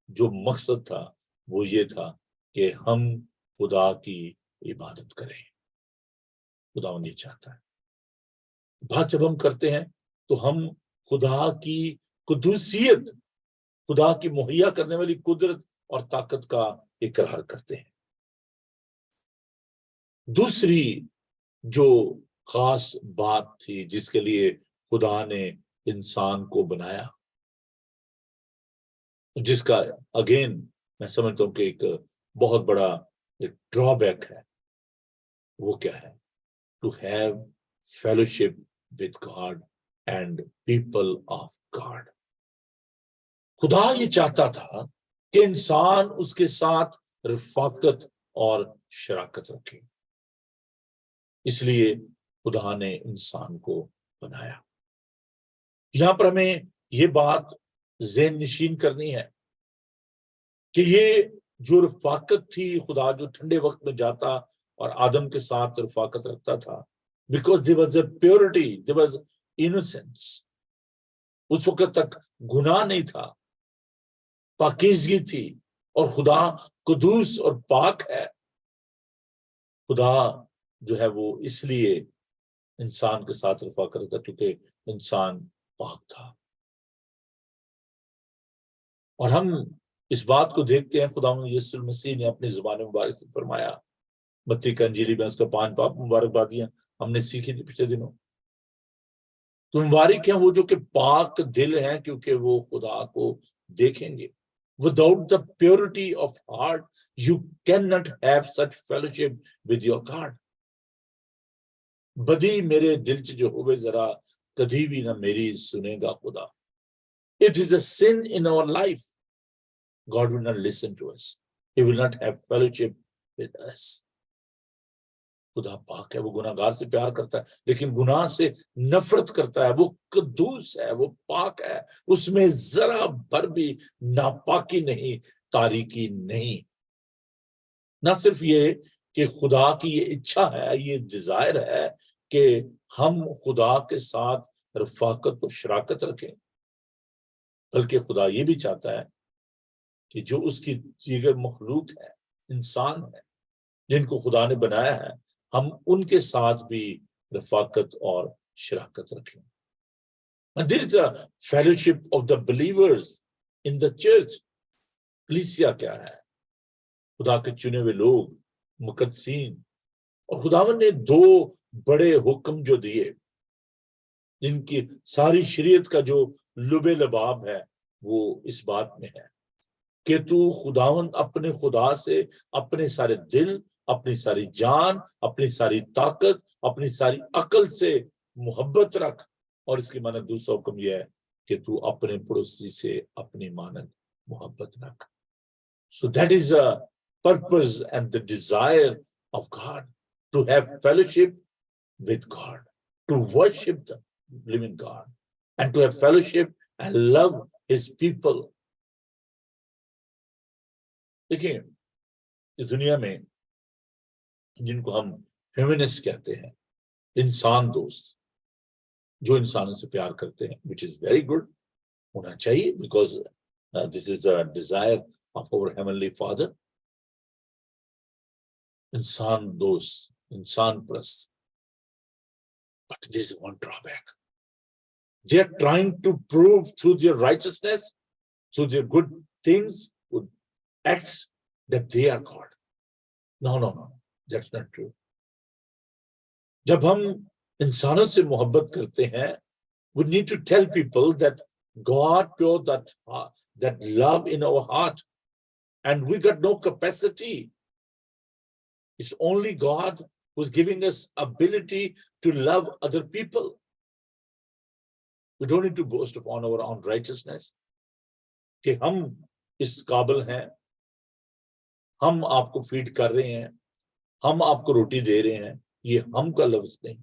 Speaker 1: جو مقصد تھا وہ یہ تھا کہ ہم خدا کی عبادت کریں. خدا یہ چاہتا ہے. بات جب ہم کرتے ہیں تو ہم خدا کی قدوسیت، خدا کی مہیا کرنے والی قدرت اور طاقت کا اقرار کرتے ہیں. دوسری جو خاص بات تھی جس کے لیے خدا نے انسان کو بنایا، جس کا اگین میں سمجھتا ہوں کہ ایک بہت بڑا ڈرا بیک ہے، وہ کیا ہے؟ To have fellowship with God and people of God. خدا یہ چاہتا تھا کہ انسان اس کے ساتھ رفاقت اور شراکت رکھے. اس لیے خدا نے انسان کو بنایا. یہاں پر ہمیں یہ بات ذہن نشین کرنی ہے کہ یہ جو رفاقت تھی، خدا جو ٹھنڈے وقت میں جاتا اور آدم کے ساتھ رفاقت رکھتا تھا، because there was a purity, there was innocence. اس وقت تک گناہ نہیں تھا، پاکیزگی تھی، اور خدا قدوس اور پاک ہے. خدا جو ہے وہ اس لیے انسان کے ساتھ رفاقت کرتا کیونکہ انسان پاک تھا. اور ہم اس بات کو دیکھتے ہیں، خداوند یسوع المسیح نے اپنی زبان مبارک سے فرمایا، متی کا انجیلی میں اس کا 5 پاپ مبارکبادیاں ہم نے سیکھی تھی پچھلے دنوں. تو مبارک ہیں وہ جو کہ پاک دل ہیں کیونکہ وہ خدا کو دیکھیں گے. Without the purity of heart, you cannot have such fellowship with your God. بدی میرے دل چ جو ہوئے ذرا کبھی بھی نہ میری سنے گا خدا. It is a sin in our life. God will not listen to us. He will not have fellowship with us. خدا پاک ہے، وہ گناہ گار سے پیار کرتا ہے لیکن گناہ سے نفرت کرتا ہے. وہ قدوس ہے، وہ پاک ہے، اس میں ذرا بھر بھی ناپاکی نہیں، تاریکی نہیں. نہ صرف یہ کہ خدا کی یہ اچھا ہے، یہ ڈیزائر ہے کہ ہم خدا کے ساتھ رفاقت و شراکت رکھیں، بلکہ خدا یہ بھی چاہتا ہے کہ جو اس کی دیگر مخلوق ہے، انسان ہے، جن کو خدا نے بنایا ہے، ہم ان کے ساتھ بھی رفاقت اور شراکت رکھیں. And there is a fellowship of the believers in the church. کلیسیا کیا ہے؟ خدا کے چنے ہوئے لوگ، مقدسین. اور خداوند نے دو بڑے حکم جو دیے، جن کی ساری شریعت کا جو لب لباب ہے وہ اس بات میں ہے کہ تو خداوند اپنے خدا سے اپنے سارے دل، اپنی ساری جان، اپنی ساری طاقت، اپنی ساری عقل سے محبت رکھ. اور اس کی مانند دوسرا حکم یہ ہے کہ تو اپنے پڑوسی سے اپنی مانند محبت رکھ. So that is a purpose and the desire of God, to have fellowship with God, to worship the living God, and to have fellowship and love his people. دیکھیں اس دنیا میں جن کو ہم ہیومنسٹ کہتے ہیں، انسان دوست، جو انسانوں سے پیار کرتے ہیں، which is very good، ہونا چاہیے، because this is a desire of our heavenly Father. انسان دوست، انسان پرست. But there is one drawback. They are trying to prove through their righteousness, through their good things, good acts, that they are God. No, that's not true. جب ہم انسانوں سے محبت کرتے ہیں، we need to tell people that God put that love in our heart, and we got no capacity. It's only God who's giving us ability to love other people. We don't need to boast upon our own righteousness کہ ہم اس قابل ہیں، ہم آپ کو فیڈ کر رہے ہیں، ہم آپ کو روٹی دے رہے ہیں. یہ ہم کا لفظ نہیں،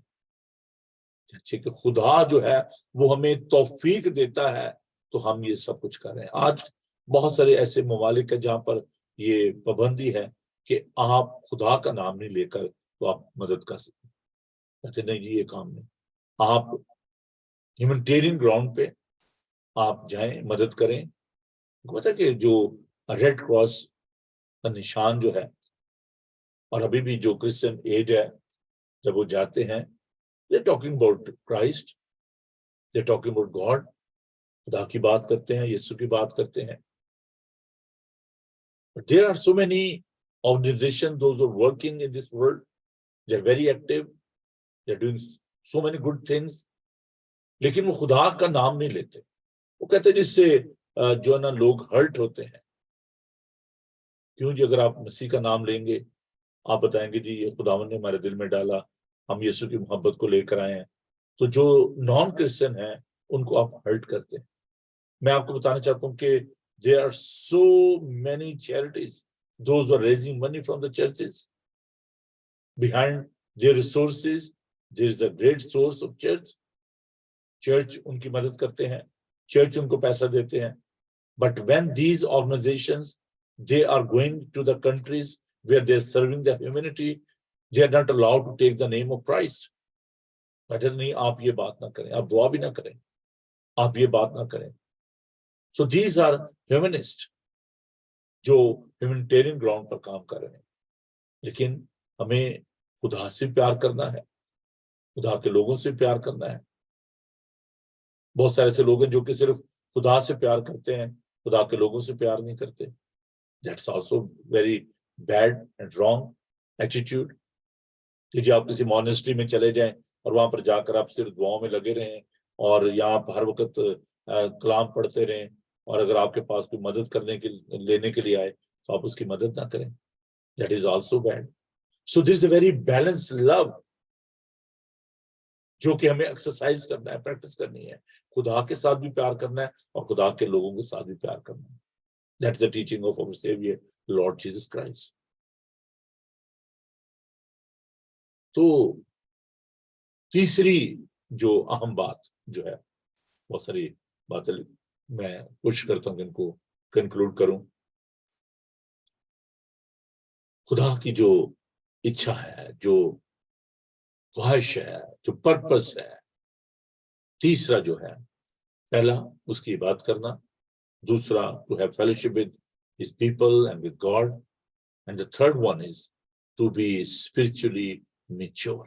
Speaker 1: اچھے کہ خدا جو ہے وہ ہمیں توفیق دیتا ہے تو ہم یہ سب کچھ کر رہے ہیں. آج بہت سارے ایسے ممالک ہیں جہاں پر یہ پابندی ہے کہ آپ خدا کا نام نہیں لے کر تو آپ مدد کر سکتے. کہتے نہیں جی یہ کام نہیں. آپ ہیومنٹیرین گراؤنڈ پہ آپ جائیں، مدد کریں. پتا کہ جو ریڈ کراس کا نشان جو ہے، اور ابھی بھی جو کرسچن ایڈ ہے، جب وہ جاتے ہیں they're talking about Christ, they're talking about God. خدا کی بات کرتے ہیں، یسوع کی بات کرتے ہیں. But there are so many organizations, those who are working in this world, they're very active, they're doing so many good things, لیکن وہ خدا کا نام نہیں لیتے. وہ کہتے ہیں جس سے جو ہے نا لوگ ہرٹ ہوتے ہیں. کیوں جی؟ اگر آپ مسیح کا نام لیں گے، آپ بتائیں گے جی یہ خداوند نے ہمارے دل میں ڈالا، ہم یسوع کی محبت کو لے کر آئے ہیں، تو جو نان کرسچن ہیں ان کو آپ ہرٹ کرتے ہیں. میں آپ کو بتانا چاہتا ہوں کہ there are so many charities, those who are raising money from the churches. Behind their resources, there is a great source of church. Church ان کی مدد کرتے ہیں، چرچ ان کو پیسہ دیتے ہیں. But when these organizations, they are going to the countries where they are serving the humanity, they are not allowed to take the name of Christ. better نہیں آپ یہ بات نہ کریں، آپ دعا بھی نہ کریں، آپ یہ بات نہ کریں. So these are humanists جو humanitarian ground پر کام کر رہے ہیں. لیکن ہمیں خدا سے پیار کرنا ہے، خدا کے لوگوں سے پیار کرنا ہے. بہت سارے ایسے لوگ ہیں جو کہ صرف خدا سے پیار کرتے ہیں، خدا کے لوگوں سے پیار نہیں کرتے. That's also very bad and wrong attitude. کہ جی آپ کسی مونسٹری میں چلے جائیں اور وہاں پر جا کر آپ صرف دعاؤں میں لگے رہیں اور یہاں پر ہر وقت کلام پڑھتے رہیں، اور اگر آپ کے پاس کوئی مدد کرنے کے لینے کے لیے آئے تو آپ اس کی مدد نہ کریں. That is also bad. So there is a very balanced love جو کہ ہمیں ایکسرسائز کرنا ہے، پریکٹس کرنی ہے. خدا کے ساتھ بھی پیار کرنا ہے اور خدا کے لوگوں کے ساتھ بھی پیار کرنا ہے. That's the teaching of our Savior, Lord Jesus Christ. تو تیسری جو اہم بات جو ہے، بہت ساری باتیں میں کوشش کرتا ہوں کہ ان کو کنکلوڈ کروں. خدا کی جو اچھا ہے، جو خواہش ہے، جو پرپس ہے، تیسرا جو ہے، پہلا اس کی عبادت کرنا، دوسرا to have fellowship with his people and with God. And the third one is to be spiritually mature.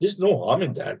Speaker 1: There's no harm in that,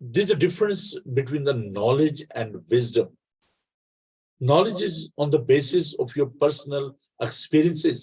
Speaker 1: There's a difference between the knowledge and wisdom. Knowledge is on the basis of your personal experiences.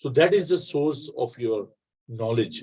Speaker 1: so that is the source of your knowledge.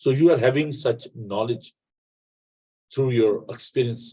Speaker 1: so you are having such knowledge through your experience.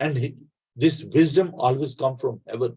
Speaker 1: And this wisdom always come from heaven.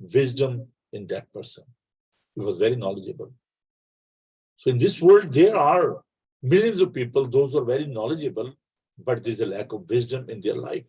Speaker 1: wisdom in that person. He was very knowledgeable. So in this world there are millions of people, those who are very knowledgeable, but there is a lack of wisdom in their life.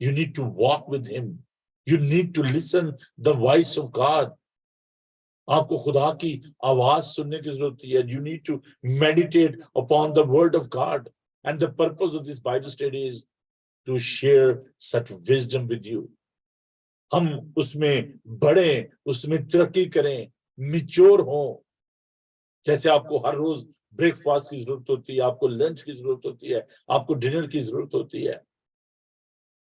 Speaker 1: you need to walk with him, you need to listen the voice of God. آپ کو خدا کی آواز سننے کی ضرورت ہے. You need to meditate upon the word of God, and the purpose of this Bible study is to share such wisdom with you. ہم اس میں بڑھیں, اس میں ترقی کریں, میچور ہوں. جیسے آپ کو ہر روز بریک فاسٹ کی ضرورت ہوتی ہے, آپ کو لنچ کی ضرورت ہوتی ہے, آپ کو ڈنر کی ضرورت ہوتی ہے.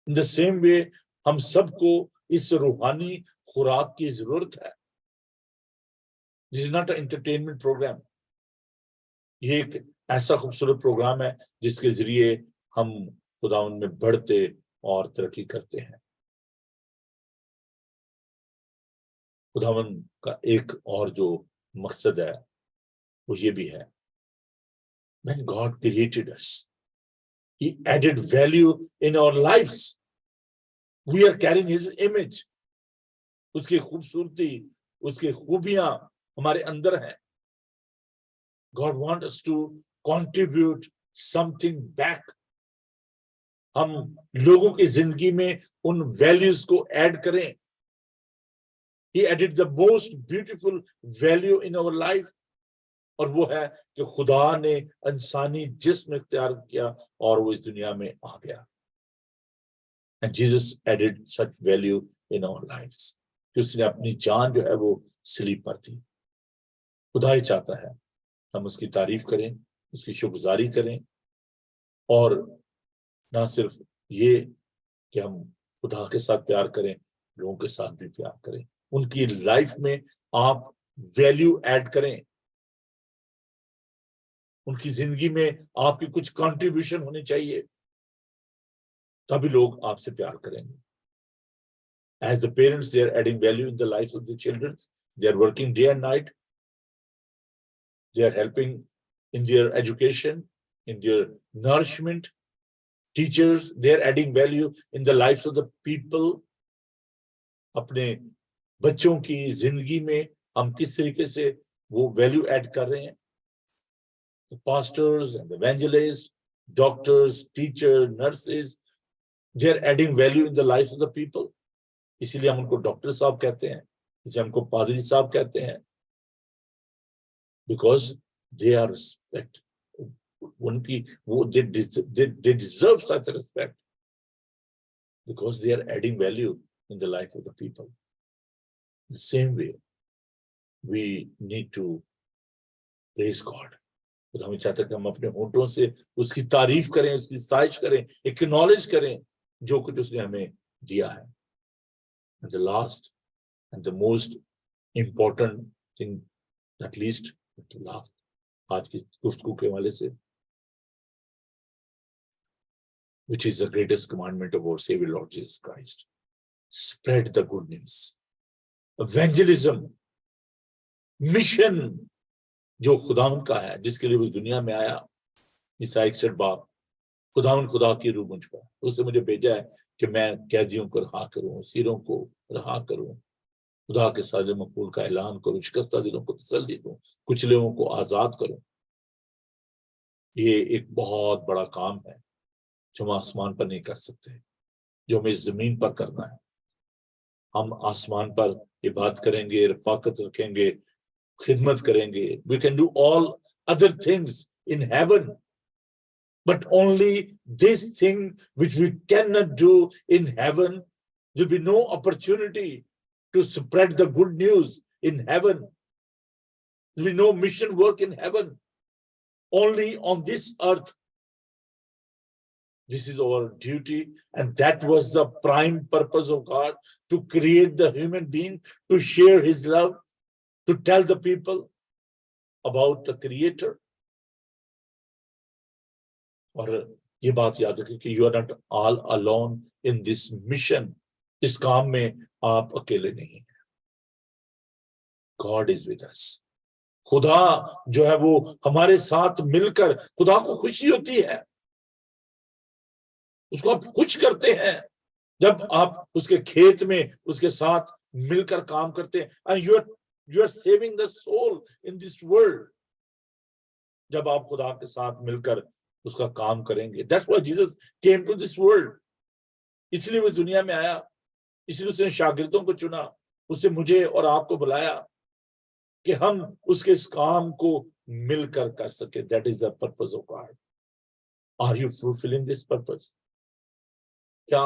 Speaker 1: In the same way ہم سب کو اس روحانی خوراک کی ضرورت ہے. This is not an entertainment program. یہ ایک ایسا خوبصورت پروگرام ہے جس کے ذریعے ہم خداوند میں بڑھتے اور ترقی کرتے ہیں. خداوند کا ایک اور جو مقصد ہے وہ یہ بھی ہے, when God created us, He added value in our lives. We are carrying His image. اس کی خوبصورتی, اس کی خوبیاں ہمارے اندر ہیں. God wants us to contribute something back. ہم لوگوں کی زندگی میں ان ویلیوز کو ایڈ کریں. He added the most beautiful value in our life. اور وہ ہے کہ خدا نے انسانی جسم اختیار کیا اور وہ اس دنیا میں آ گیا. And Jesus added such value in our lives. کہ اس نے اپنی جان جو ہے وہ صلیب پر تھی. خدا ہی چاہتا ہے ہم اس کی تعریف کریں, اس کی شکرگزاری کریں, اور نہ صرف یہ کہ ہم خدا کے ساتھ پیار کریں, لوگوں کے ساتھ بھی پیار کریں. ان کی لائف میں آپ ویلیو ایڈ کریں, ان کی زندگی میں آپ کی کچھ کنٹریبیوشن ہونی چاہیے, تبھی لوگ آپ سے پیار کریں گے. As the parents, they are adding value in the lives of the children. They are working day and night. They are helping in their education, in their nourishment. Teachers, they are adding value in the lives of the people. اپنے بچوں کی زندگی میں ہم کس طریقے سے وہ ویلیو ایڈ کر رہے ہیں. The pastors and the evangelists, doctors, teachers, nurses, they are adding value in the lives of the people. اسی لیے ہم ان کو ڈاکٹر صاحب کہتے ہیں, اسے ہم کو پادری صاحب کہتے ہیں. Because they are respect. ان کی وہ they deserve such respect because they are adding value in the life of the people. The same way we need to praise God. خدا ہمیں چاہتا ہے کہ ہم اپنے ہونٹوں سے اس کی تعریف کریں, اس کی ستائش کریں, ایکنالج کریں جو کچھ اس نے ہمیں دیا ہے. And the last and the most important thing, at least last, آج کی گفتگو کے حوالے سے, which is the greatest commandment of our Savior Lord Jesus Christ. Spread the good news. Evangelism, mission, جو خداوند کا ہے, جس کے لیے اس دنیا میں آیا. عیسائی 61 باب, خداوند خدا کی روح مجھ پر, اس نے مجھے بھیجا ہے کہ میں قیدیوں کو رہا کروں, اسیروں کو رہا کروں, خدا کے سازِ مقبول کا اعلان کروں, شکستہ دلوں کو تسلی دوں, کچلے ہوئوں کو آزاد کروں. یہ ایک بہت بڑا کام ہے جو ہم آسمان پر نہیں کر سکتے, جو ہمیں زمین پر کرنا ہے. ہم آسمان پر عبادت کریں گے, رفاقت رکھیں گے, خدمت کریں گے. We can do all other things in heaven, but only this thing which we cannot do in heaven, there will be no opportunity to spread the good news in heaven. There will be no mission work in heaven. Only on this earth. This is our duty, and that was the prime purpose of God, to create the human being, to share His love, to tell the people about the Creator. اور یہ بات یاد رکھیں کہ you are not all alone in this mission. اس کام میں آپ اکیلے نہیں ہیں. God is with us. خدا جو ہے وہ ہمارے ساتھ مل کر, خدا کو خوشی ہوتی ہے, اس کو آپ خوش کرتے ہیں جب آپ اس کے کھیت میں اس کے ساتھ مل کر کام کرتے ہیں. And you are saving the soul in this world. جب آپ خدا کے ساتھ مل کر اس کا کام کریں گے. That's why Jesus came to this world. اس لیے وہ اس دنیا میں آیا, اس لیے اس نے شاگردوں کو چنا, اس نے مجھے اور آپ کو بلایا. کہ ہم اس کے اس کام کو مل کر سکے. That is the purpose of God. Are you fulfilling this purpose? کیا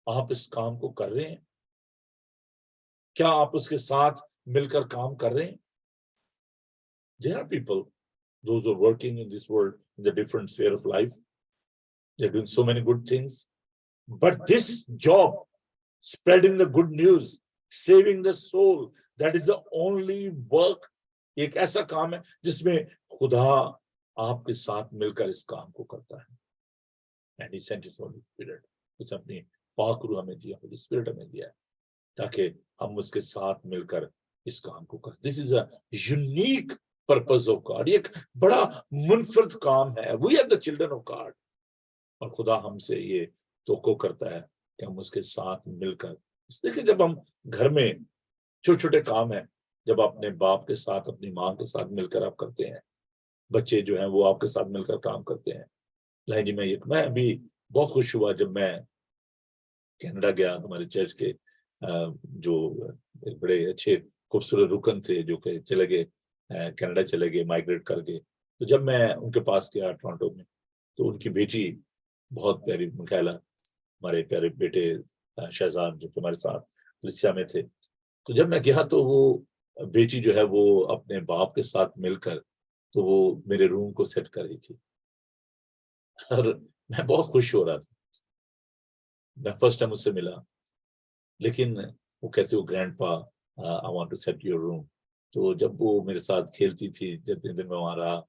Speaker 1: آپ اس کام کو کر رہے ہیں؟ کیا آپ اس کے ساتھ مل کر کام کر رہے ہیں؟ There are people, those who are working in this world in the different sphere of life. They're doing so many good things. But this job, spreading the good news, saving the soul, that is the only work. ایک ایسا کام ہے جس میں خدا آپ کے ساتھ مل کر اس کام کو کرتا ہے. And he sent his Holy Spirit. اس اپنی پاک روح ہمیں دیا, Holy Spirit ہمیں دیا ہے تاکہ ہم اس کے ساتھ مل کر اس کام کو کریں. This is a unique purpose of God. یہ ایک بڑا منفرد کام ہے. We are the children of God. اور خدا ہم سے یہ توقع کرتا ہے کہ ہم اس کے ساتھ مل کر, دیکھیں جب ہم گھر میں چھوٹے چھوٹے کام ہیں, جب اپنے باپ کے ساتھ اپنی ماں کے ساتھ مل کر آپ کرتے ہیں, بچے جو ہیں وہ آپ کے ساتھ مل کر کام کرتے ہیں. جی میں ابھی بہت خوش ہوا جب میں کینیڈا گیا. ہمارے چرچ کے جو بڑے اچھے خوبصورت رکن تھے جو کہ چلے گئے کینیڈا, چلے گئے مائگریٹ کر گئے. تو جب میں ان کے پاس گیا ٹورانٹو میں, تو ان کی بیٹی بہت پیاری مکھیلا, ہمارے پیارے بیٹے شہزاد جو ہمارے ساتھ کلیسیا میں تھے, تو جب میں گیا تو وہ بیٹی جو ہے وہ اپنے باپ کے ساتھ مل کر تو وہ میرے روم کو سیٹ کر رہی تھی, اور میں بہت خوش ہو رہا تھا. میں فرسٹ ٹائم اس سے ملا, لیکن وہ کہتے ہو grandpa I want to set your room. تو جب وہ میرے ساتھ کھیلتی تھی, جتنے دن میں وہاں رہا,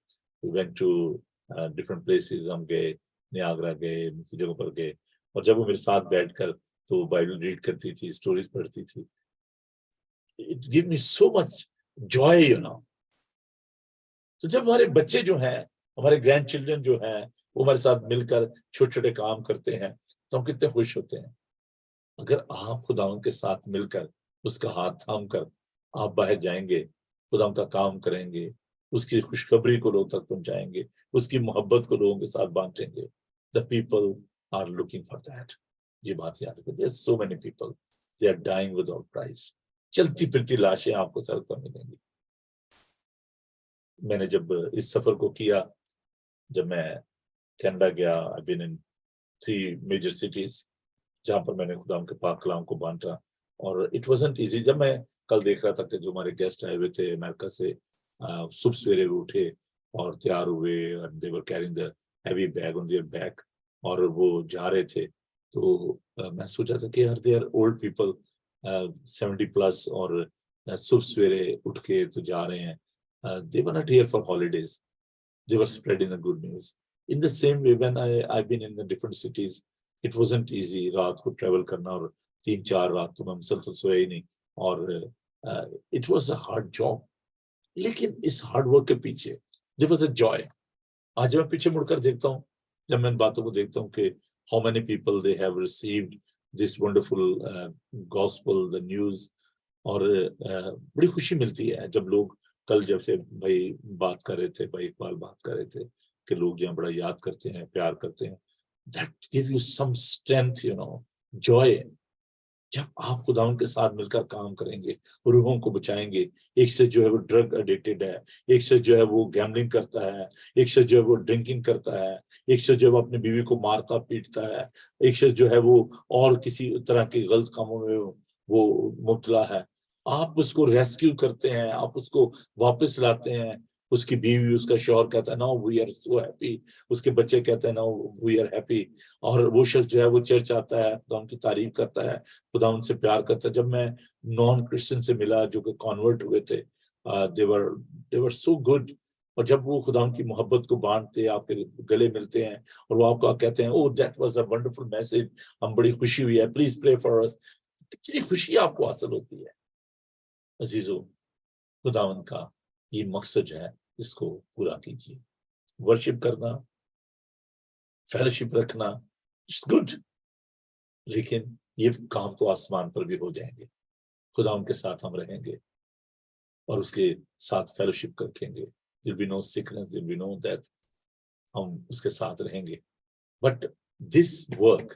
Speaker 1: وینٹ ٹو ڈفرنٹ پلیسز, ہم گئے نیاگرا گئے, دوسری جگہوں پر گئے, اور جب وہ میرے ساتھ بیٹھ کر تو بائبل ریڈ کرتی تھی, اسٹوریز پڑھتی تھی. It gave me so much joy, you know. تو جب ہمارے بچے جو ہیں, ہمارے گرینڈ چلڈرن جو ہیں, وہ ہمارے ساتھ مل کر چھوٹے چھوٹے کام کرتے ہیں تو ہم کتنے خوش ہوتے ہیں. اگر آپ خداوند کے ساتھ مل کر اس کا ہاتھ تھام کر آپ باہر جائیں گے, خدا کا کام کریں گے, اس کی خوشخبری کو لوگوں تک پہنچائیں گے, اس کی محبت کو لوگوں کے ساتھ بانٹیں گے. The people are looking for that. یہ بات یاد رکھیں. There are so many people, they are dying without price. چلتی پھرتی لاشیں آپ کو سڑک پر ملیں گی. میں نے جب اس سفر کو کیا, جب میں کینیڈا گیا, I've been in 3 major cities جہاں پر میں نے خدا کے پاک کلام کو بانٹا, اور it wasn't easy. جب میں کل دیکھ رہا تھا کہ جو ہمارے گیسٹ آئے ہوئے تھے امریکہ سے, صبح سویرے وہ اٹھے اور تیار ہوئے, and they were carrying the heavy bag on their back, اور وہ جا رہے تھے. تو میں سوچا تھا کہ یار they are old people, 70 plus, اور صبح سویرے اٹھ کے تو جا رہے ہیں. They were not here for holidays. They were spreading the good news. In the same way, when I've been in the different cities, it wasn't easy. رات کو ٹریول کرنا, اور 3-4 رات تو میں مسلسل سویا ہی نہیں, اور it was a hard job. لیکن اس ہارڈ ورک کے پیچھے there was a joy. آج میں پیچھے مڑ کر دیکھتا ہوں, جب میں ان باتوں کو دیکھتا ہوں کہ how many people they have received this wonderful gospel, the news, اور بڑی خوشی ملتی ہے جب لوگ, کل جب سے بھائی بات کر رہے تھے, بھائی اقبال بات کر رہے تھے کہ لوگ یہاں بڑا یاد کرتے ہیں, پیار کرتے ہیں. That give you some strength, you know, joy. جب آپ خداوند کے ساتھ مل کر کام کریں گے, روحوں کو بچائیں گے. ایک سے جو ہے وہ ڈرگ ایڈکٹڈ ہے, ایک سے جو ہے وہ گیملنگ کرتا ہے, ایک سے جو ہے وہ ڈرنکنگ کرتا ہے, ایک سے جو ہے وہ اپنی بیوی کو مارتا پیٹتا ہے, ایک سے جو ہے وہ اور کسی طرح کے غلط کاموں میں وہ مبتلا ہے. آپ اس کو ریسکیو کرتے ہیں, آپ اس کو واپس لاتے ہیں. اس کی بیوی, اس کا شوہر کہتا ہے نا وی آر سو ہیپی, اس کے بچے کہتے ہیں نا وی آر ہیپی, اور وہ شخص جو ہے وہ چرچ آتا ہے, خدا ان کی تعریف کرتا ہے, خدا ان سے پیار کرتا ہے. جب میں نان کرسچن سے ملا جو کہ کنورٹ ہوئے تھے, they were so good. اور جب وہ خدا ان کی محبت کو بانٹتے, آپ کے گلے ملتے ہیں, اور وہ آپ کو کہتے ہیں oh that was a wonderful message, ہم بڑی خوشی ہوئی ہے, please pray for us. کتنی خوشی آپ کو حاصل ہوتی ہے. عزیزو, خداوند کا یہ مقصد جو ہے اس کو پورا کیجیے. ورشپ کرنا, فیلوشپ رکھنا, اٹس گڈ, لیکن یہ کام تو آسمان پر بھی ہو جائیں گے. خداوند کے ساتھ ہم رہیں گے اور اس کے ساتھ فیلوشپ رکھیں گے. there will be no sickness, there will be no death. ہم اس کے ساتھ رہیں گے. But this work,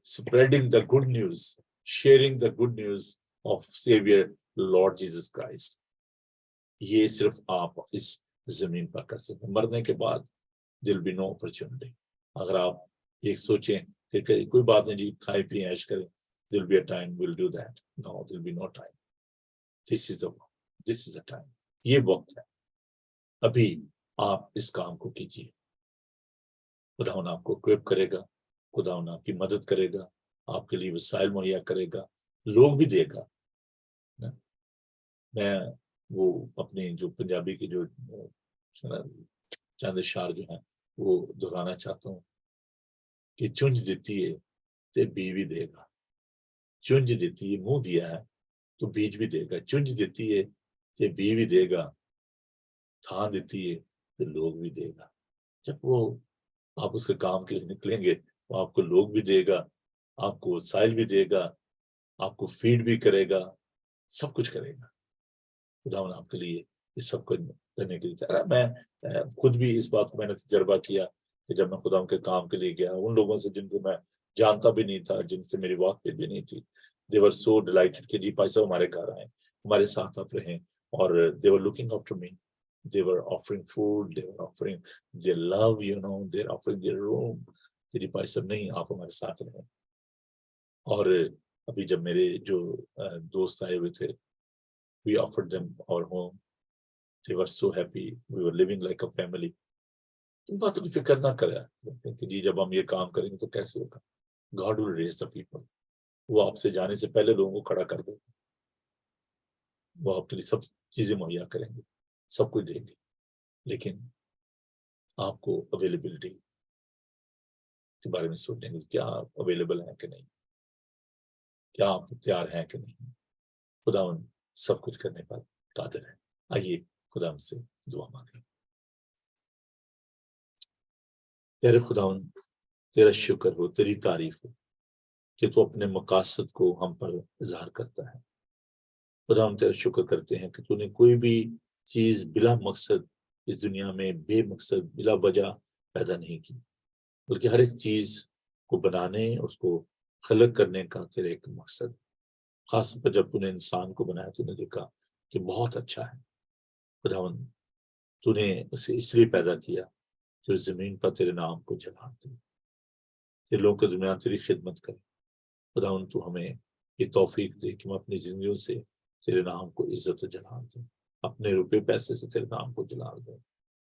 Speaker 1: spreading the good news, sharing the good news of Savior Lord Jesus Christ, یہ صرف آپ اس زمین پر کر سکتے ہیں. مرنے کے بعد دل بھی نو اپرچونٹی. اگر آپ ایک سوچیں کہ کوئی بات نہیں جی, کھائے پیے عیش کریں, there'll be a time will do that. No, there'll be no time. This is a time. یہ وقت ہے, ابھی آپ اس کام کو کیجیے. خداوند آپ کو اکوپ کرے گا, خداوند آپ کی مدد کرے گا, آپ کے لیے وسائل مہیا کرے گا, لوگ بھی دے گا. میں وہ اپنے جو پنجابی کے جو چند اشعار جو ہیں وہ دہرانا چاہتا ہوں کہ چنج دیتی ہے تے بیوی دے گا. چنج دیتی ہے, منہ دیا ہے تو بیج بھی دے گا. چنج دیتی ہے تے بیوی دے گا, تھان دیتی ہے تو لوگ بھی دے گا. جب وہ آپ اس کے کام کے لیے نکلیں گے وہ آپ کو لوگ بھی دے گا, آپ کو وسائل بھی دے گا, آپ کو فیڈ بھی کرے گا, سب کچھ کرے گا. خداوند آپ کے لیے اس سب کو کرنے کے لیے تیار ہے. میں خود بھی اس بات کو میں نے تجربہ کیا کہ جب میں خداوند کے کام کے لیے گیا, ان لوگوں سے جن کو میں جانتا بھی نہیں تھا, جن سے میری واقفیت بھی نہیں تھی, they were so delighted کہ جی بھائی صاحب ہمارے گھر آئیں, ہمارے ساتھ آپ رہیں, اور they were looking after me. They were offering food, they were offering their love, they're offering their room. جی بھائی صاحب نہیں, آپ ہمارے ساتھ رہیں. اور ابھی جب میرے جو دوست آئے ہوئے تھے, we offered them our home. They were so happy. We were living like a family. ان باتوں کی فکر نہ کریں کہ جی جب ہم یہ کام کریں گے تو کیسے ہوگا. God will raise the people. وہ آپ سے جانے سے پہلے لوگوں کو کھڑا کر دے گا. وہ آپ کے لیے سب چیزیں مہیا کریں گے, سب کچھ دیں گے, لیکن آپ کو اویلیبلٹی کے بارے میں سوچیں گے, کیا آپ اویلیبل ہیں کہ نہیں, کیا آپ تیار ہیں کہ نہیں. خداوند سب کچھ کرنے پر قادر ہے. آئیے خداوند سے دعا مانگیں. تیرے خداوند تیرا شکر ہو, تیری تعریف ہو کہ تو اپنے مقاصد کو ہم پر اظہار کرتا ہے. خدا ہم تیرا شکر کرتے ہیں کہ تو نے کوئی بھی چیز بلا مقصد اس دنیا میں بے مقصد بلا وجہ پیدا نہیں کی, بلکہ ہر ایک چیز کو بنانے, اس کو خلق کرنے کا تیرا ایک مقصد. خاص طور پر جب تو نے انسان کو بنایا تو نے دیکھا کہ بہت اچھا ہے. خداوند تو نے اسے اس لیے پیدا کیا کہ اس زمین پر تیرے نام کو جلال دے, تیرے لوگوں کے درمیان تیری خدمت کرے. خداوند تو ہمیں یہ توفیق دے کہ ہم اپنی زندگیوں سے تیرے نام کو عزت و جلال دیں, اپنے روپے پیسے سے تیرے نام کو جلال دیں,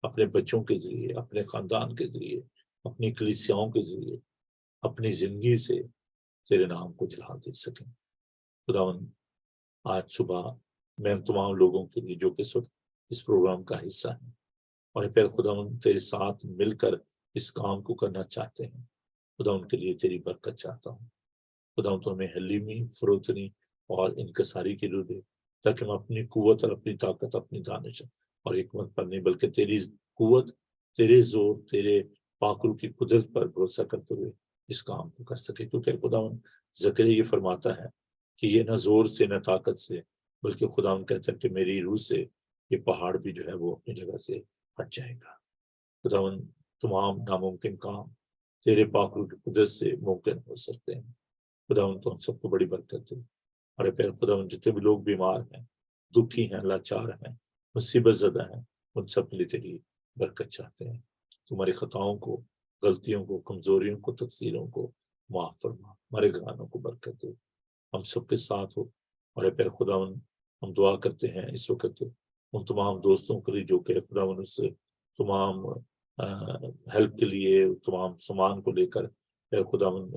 Speaker 1: اپنے بچوں کے ذریعے, اپنے خاندان کے ذریعے, اپنی کلیسیاؤں کے ذریعے, اپنی زندگی سے تیرے نام کو جلال دے سکیں. خداوند آج صبح میں تمام لوگوں کے لیے جو کہ اس پروگرام کا حصہ ہیں اور پھر خداوند تیرے ساتھ مل کر اس کام کو کرنا چاہتے ہیں, خداوند کے لیے تیری برکت چاہتا ہوں. خداوند تو ہمیں حلیمی, فروتنی اور انکساری کی روح دے, تاکہ ہم اپنی قوت اور اپنی طاقت, اپنی دانش اور حکمت پر نہیں, بلکہ تیری قوت, تیرے زور, تیرے پاکرو کی قدرت پر بھروسہ کرتے ہوئے اس کام کو کر سکے. کیونکہ خداوند زکریا یہ فرماتا ہے کہ یہ نہ زور سے نہ طاقت سے, بلکہ خداوند کہتا ہے کہ میری روح سے یہ پہاڑ بھی جو ہے وہ اپنی جگہ سے ہٹ جائے گا. خداوند تمام ناممکن کام تیرے پاکرو کی قدرت سے ممکن ہو سکتے ہیں. خداوند تو ہم سب کو بڑی برکت دے. اور پھر خداوند جتنے بھی لوگ بیمار ہیں, دکھی ہیں, لاچار ہیں, مصیبت زدہ ہیں, ان سب کے لیے تیری برکت چاہتے ہیں. تمہاری خطاؤں کو, غلطیوں کو, کمزوریوں کو, تقصیروں کو معاف فرما, ہمارے گھرانوں کو برکت دے, ہم سب کے ساتھ ہو. اور پھر خداوند ہم دعا کرتے ہیں اس وقت ان تمام دوستوں کے لیے جو کہ خداوند اس سے تمام ہیلپ کے لیے, تمام سامان کو لے کر پھر خداوند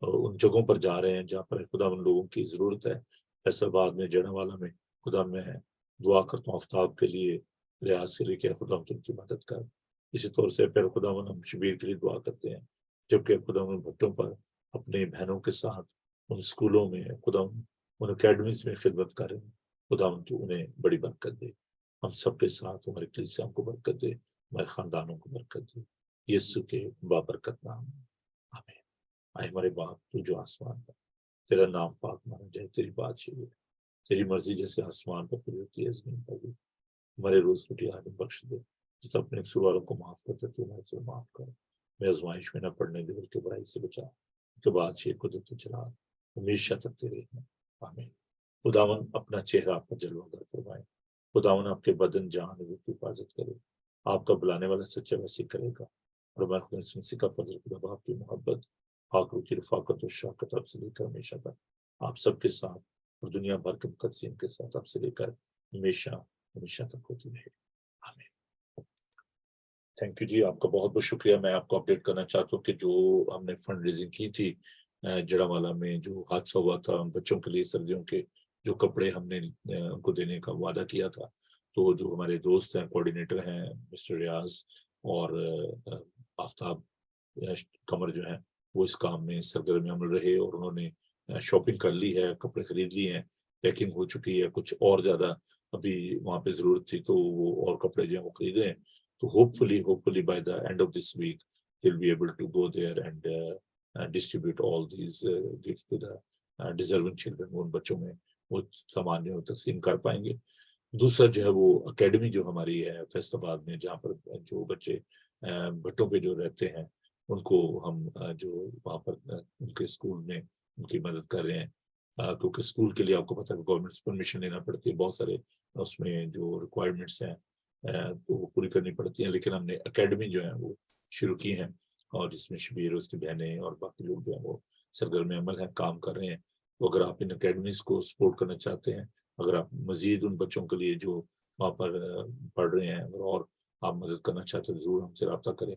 Speaker 1: ان جگہوں پر جا رہے ہیں جہاں پر خدا ان لوگوں کی ضرورت ہے. فیصل آباد میں, جڑا والا میں, خدا میں دعا کرتا ہوں آفتاب کے لیے, ریاض کے لیے کہ خدا تم کی مدد کر. اسی طور سے پھر خدا ہم شبیر کے لیے دعا کرتے ہیں, جبکہ خدا ان بھٹوں پر اپنے بہنوں کے ساتھ ان اسکولوں میں, خدا ان اکیڈمیز میں خدمت کریں. خدا تو انہیں بڑی برکت دے. ہم سب کے ساتھ ہمارے کلیسیاؤں کو برکت دے, ہمارے خاندانوں کو برکت دے, یسوع کے بابرکت نام میں آمین. آئے ہمارے باپ تو جو آسمان پر, تیرا نام پاک مانا جائے, تیری بادشاہی ہو, تیری مرضی جیسے آسمان پر پوری ہوتی ہے زمین پر بھی. ہمارے روز روٹی آج بخش دے, جس اپنے قصور والوں کو معاف کرتے تو ہمارے سے معاف کر. میں آزمائش میں نہ پڑنے دے بلکہ برائی سے بچا, کہ بادشاہی قدرت تو چلا ہمیشہ تک تیرے ہیں. آمین. خداوند اپنا چہرہ آپ پر جلوہ گر فرمائے خداوند آپ کے بدن جان کی حفاظت کرے، آپ کا بلانے والا سچا ویسے کرے گا، اور میں خدا یسوع مسیح کا فضل، خدا باپ کی محبت، پاک روح کی رفاقت اور شفقت آپ سے لے کر ہمیشہ تک آپ سب کے ساتھ اور دنیا بھر کے مقدسین کے ساتھ آپ سے لے کر ہمیشہ ہمیشہ تک ہوتی رہے، آمین۔ تھینک یو جی، آپ کا بہت بہت شکریہ۔ میں آپ کو اپڈیٹ کرنا چاہتا ہوں کہ جو ہم نے فنڈ ریزنگ کی تھی جڑاوالا میں جو حادثہ ہوا تھا بچوں کے لیے سردیوں کے جو کپڑے ہم نے ان کو دینے کا وعدہ کیا تھا، تو جو ہمارے دوست ہیں کوآرڈینیٹر ہیں مسٹر ریاض اور آفتاب قمر جو ہیں وہ اس کام میں سرگرم عمل رہے، اور انہوں نے شاپنگ کر لی ہے، کپڑے خرید لیے ہیں، پیکنگ ہو چکی ہے، کچھ اور زیادہ ابھی وہاں پہ ضرورت تھی تو وہ اور کپڑے جو ہیں وہ خرید رہے ہیں۔ تو hopefully by the end of this week they'll be able to go there and distribute all these gifts to the deserving children۔ وہ ان بچوں میں وہ سامان جو تقسیم کر پائیں گے۔ دوسرا جو ہے وہ اکیڈمی جو ہماری ہے فیصل آباد میں، جہاں پر جو بچے بھٹوں پہ جو رہتے ہیں ان کو ہم جو وہاں پر ان کے اسکول میں ان کی مدد کر رہے ہیں، کیونکہ اسکول کے لیے آپ کو پتہ ہے گورنمنٹ سے پرمیشن لینا پڑتی ہے، بہت سارے اس میں جو ریکوائرمنٹس ہیں تو وہ پوری کرنی پڑتی ہیں، لیکن ہم نے اکیڈمی جو ہے وہ شروع کی ہیں، اور جس میں شبیر اس کی بہنیں اور باقی لوگ جو ہیں وہ سرگرم عمل ہیں، کام کر رہے ہیں۔ تو اگر آپ ان اکیڈمیز کو سپورٹ کرنا چاہتے ہیں، اگر آپ مزید ان بچوں کے لیے جو وہاں پر پڑھ رہے ہیں اگر اور آپ مدد کرنا چاہتے ہیں تو ضرور ہم سے رابطہ کریں،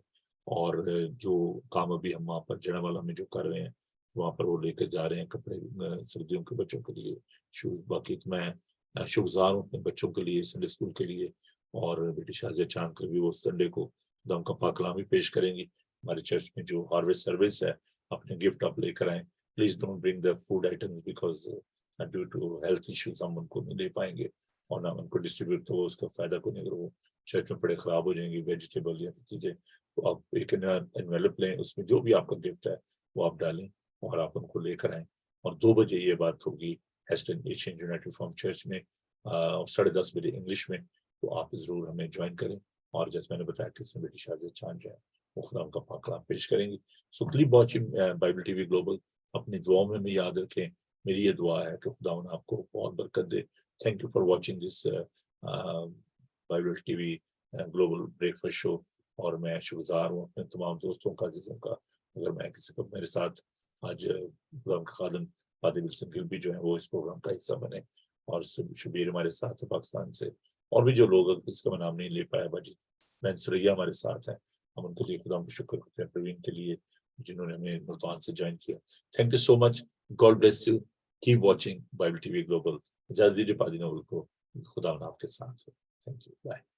Speaker 1: اور جو کام ابھی ہم وہاں پر جڑاوالا میں جو کر رہے ہیں وہاں پر وہ لے کے جا رہے ہیں کپڑے سردیوں کے بچوں کے لیے، شوز۔ باقی میں شکرگزار ہوں اپنے بچوں کے لیے، سنڈے اسکول کے لیے، اور بیٹی شازیہ چاند کر بھی وہ سنڈے کو خدا کا پاک کلام بھی پیش کریں گی ہمارے چرچ میں۔ جو ہارویسٹ سروس ہے اپنے گفٹ آپ لے کر آئیں، please don't bring the food items because due to health issues ہم ان کو نہیں دے پائیں گے، اور نہ ان کو ڈسٹریبیوٹ تو اس کا فائدہ کوئی نہیں، اگر وہ چرچ میں پڑے خراب ہو جائیں گی ویجیٹیبل یا چیزیں، تو آپ ایک انویلپ لیں، اس میں جو بھی آپ کا گفٹ ہے وہ آپ ڈالیں اور آپ ان کو لے کر آئیں۔ اور 2 بجے یہ بات ہوگی ہیسٹن ایشین یونائٹڈ ریفارم چرچ میں، 10:30 بجے انگلش میں، تو آپ ضرور ہمیں جوائن کریں۔ اور جیسے میں نے بتایا کہ اس میں بیٹی شازیہ چاند جو ہے وہ خدا کا پاک کلام پیش کریں گی۔ So keep watching Bible T V global, اپنی دعاؤں میں بھی یاد رکھیں، میری یہ دعا ہے کہ خدا آپ کو بہت برکت دے۔ Thank you for watching this Bible T V global breakfast show, اور میں شکرگزار ہوں اپنے تمام دوستوں کا، عزیزوں کا۔ اگر میں کسی کو میرے ساتھ آج خدا کا خادم فادر ولسن گلبی جو ہے وہ اس پروگرام کا حصہ بنے، اور شبیر ہمارے ساتھ ہے پاکستان سے، اور بھی جو لوگ اس کا میں نام نہیں لے پایا، باجی بہن سریا ہمارے ساتھ ہیں، ہم ان کے لیے خدا کا شکر کرتے ہیں، پروین کے لیے جنہوں نے ہمیں ملتان سے جوائن کیا۔ Thank you so much, God bless you, keep watching Bible T V global. اجازت دیجیے پادری نوبل کو، خدا آپ کے ساتھ ہے۔ Thank you, bye.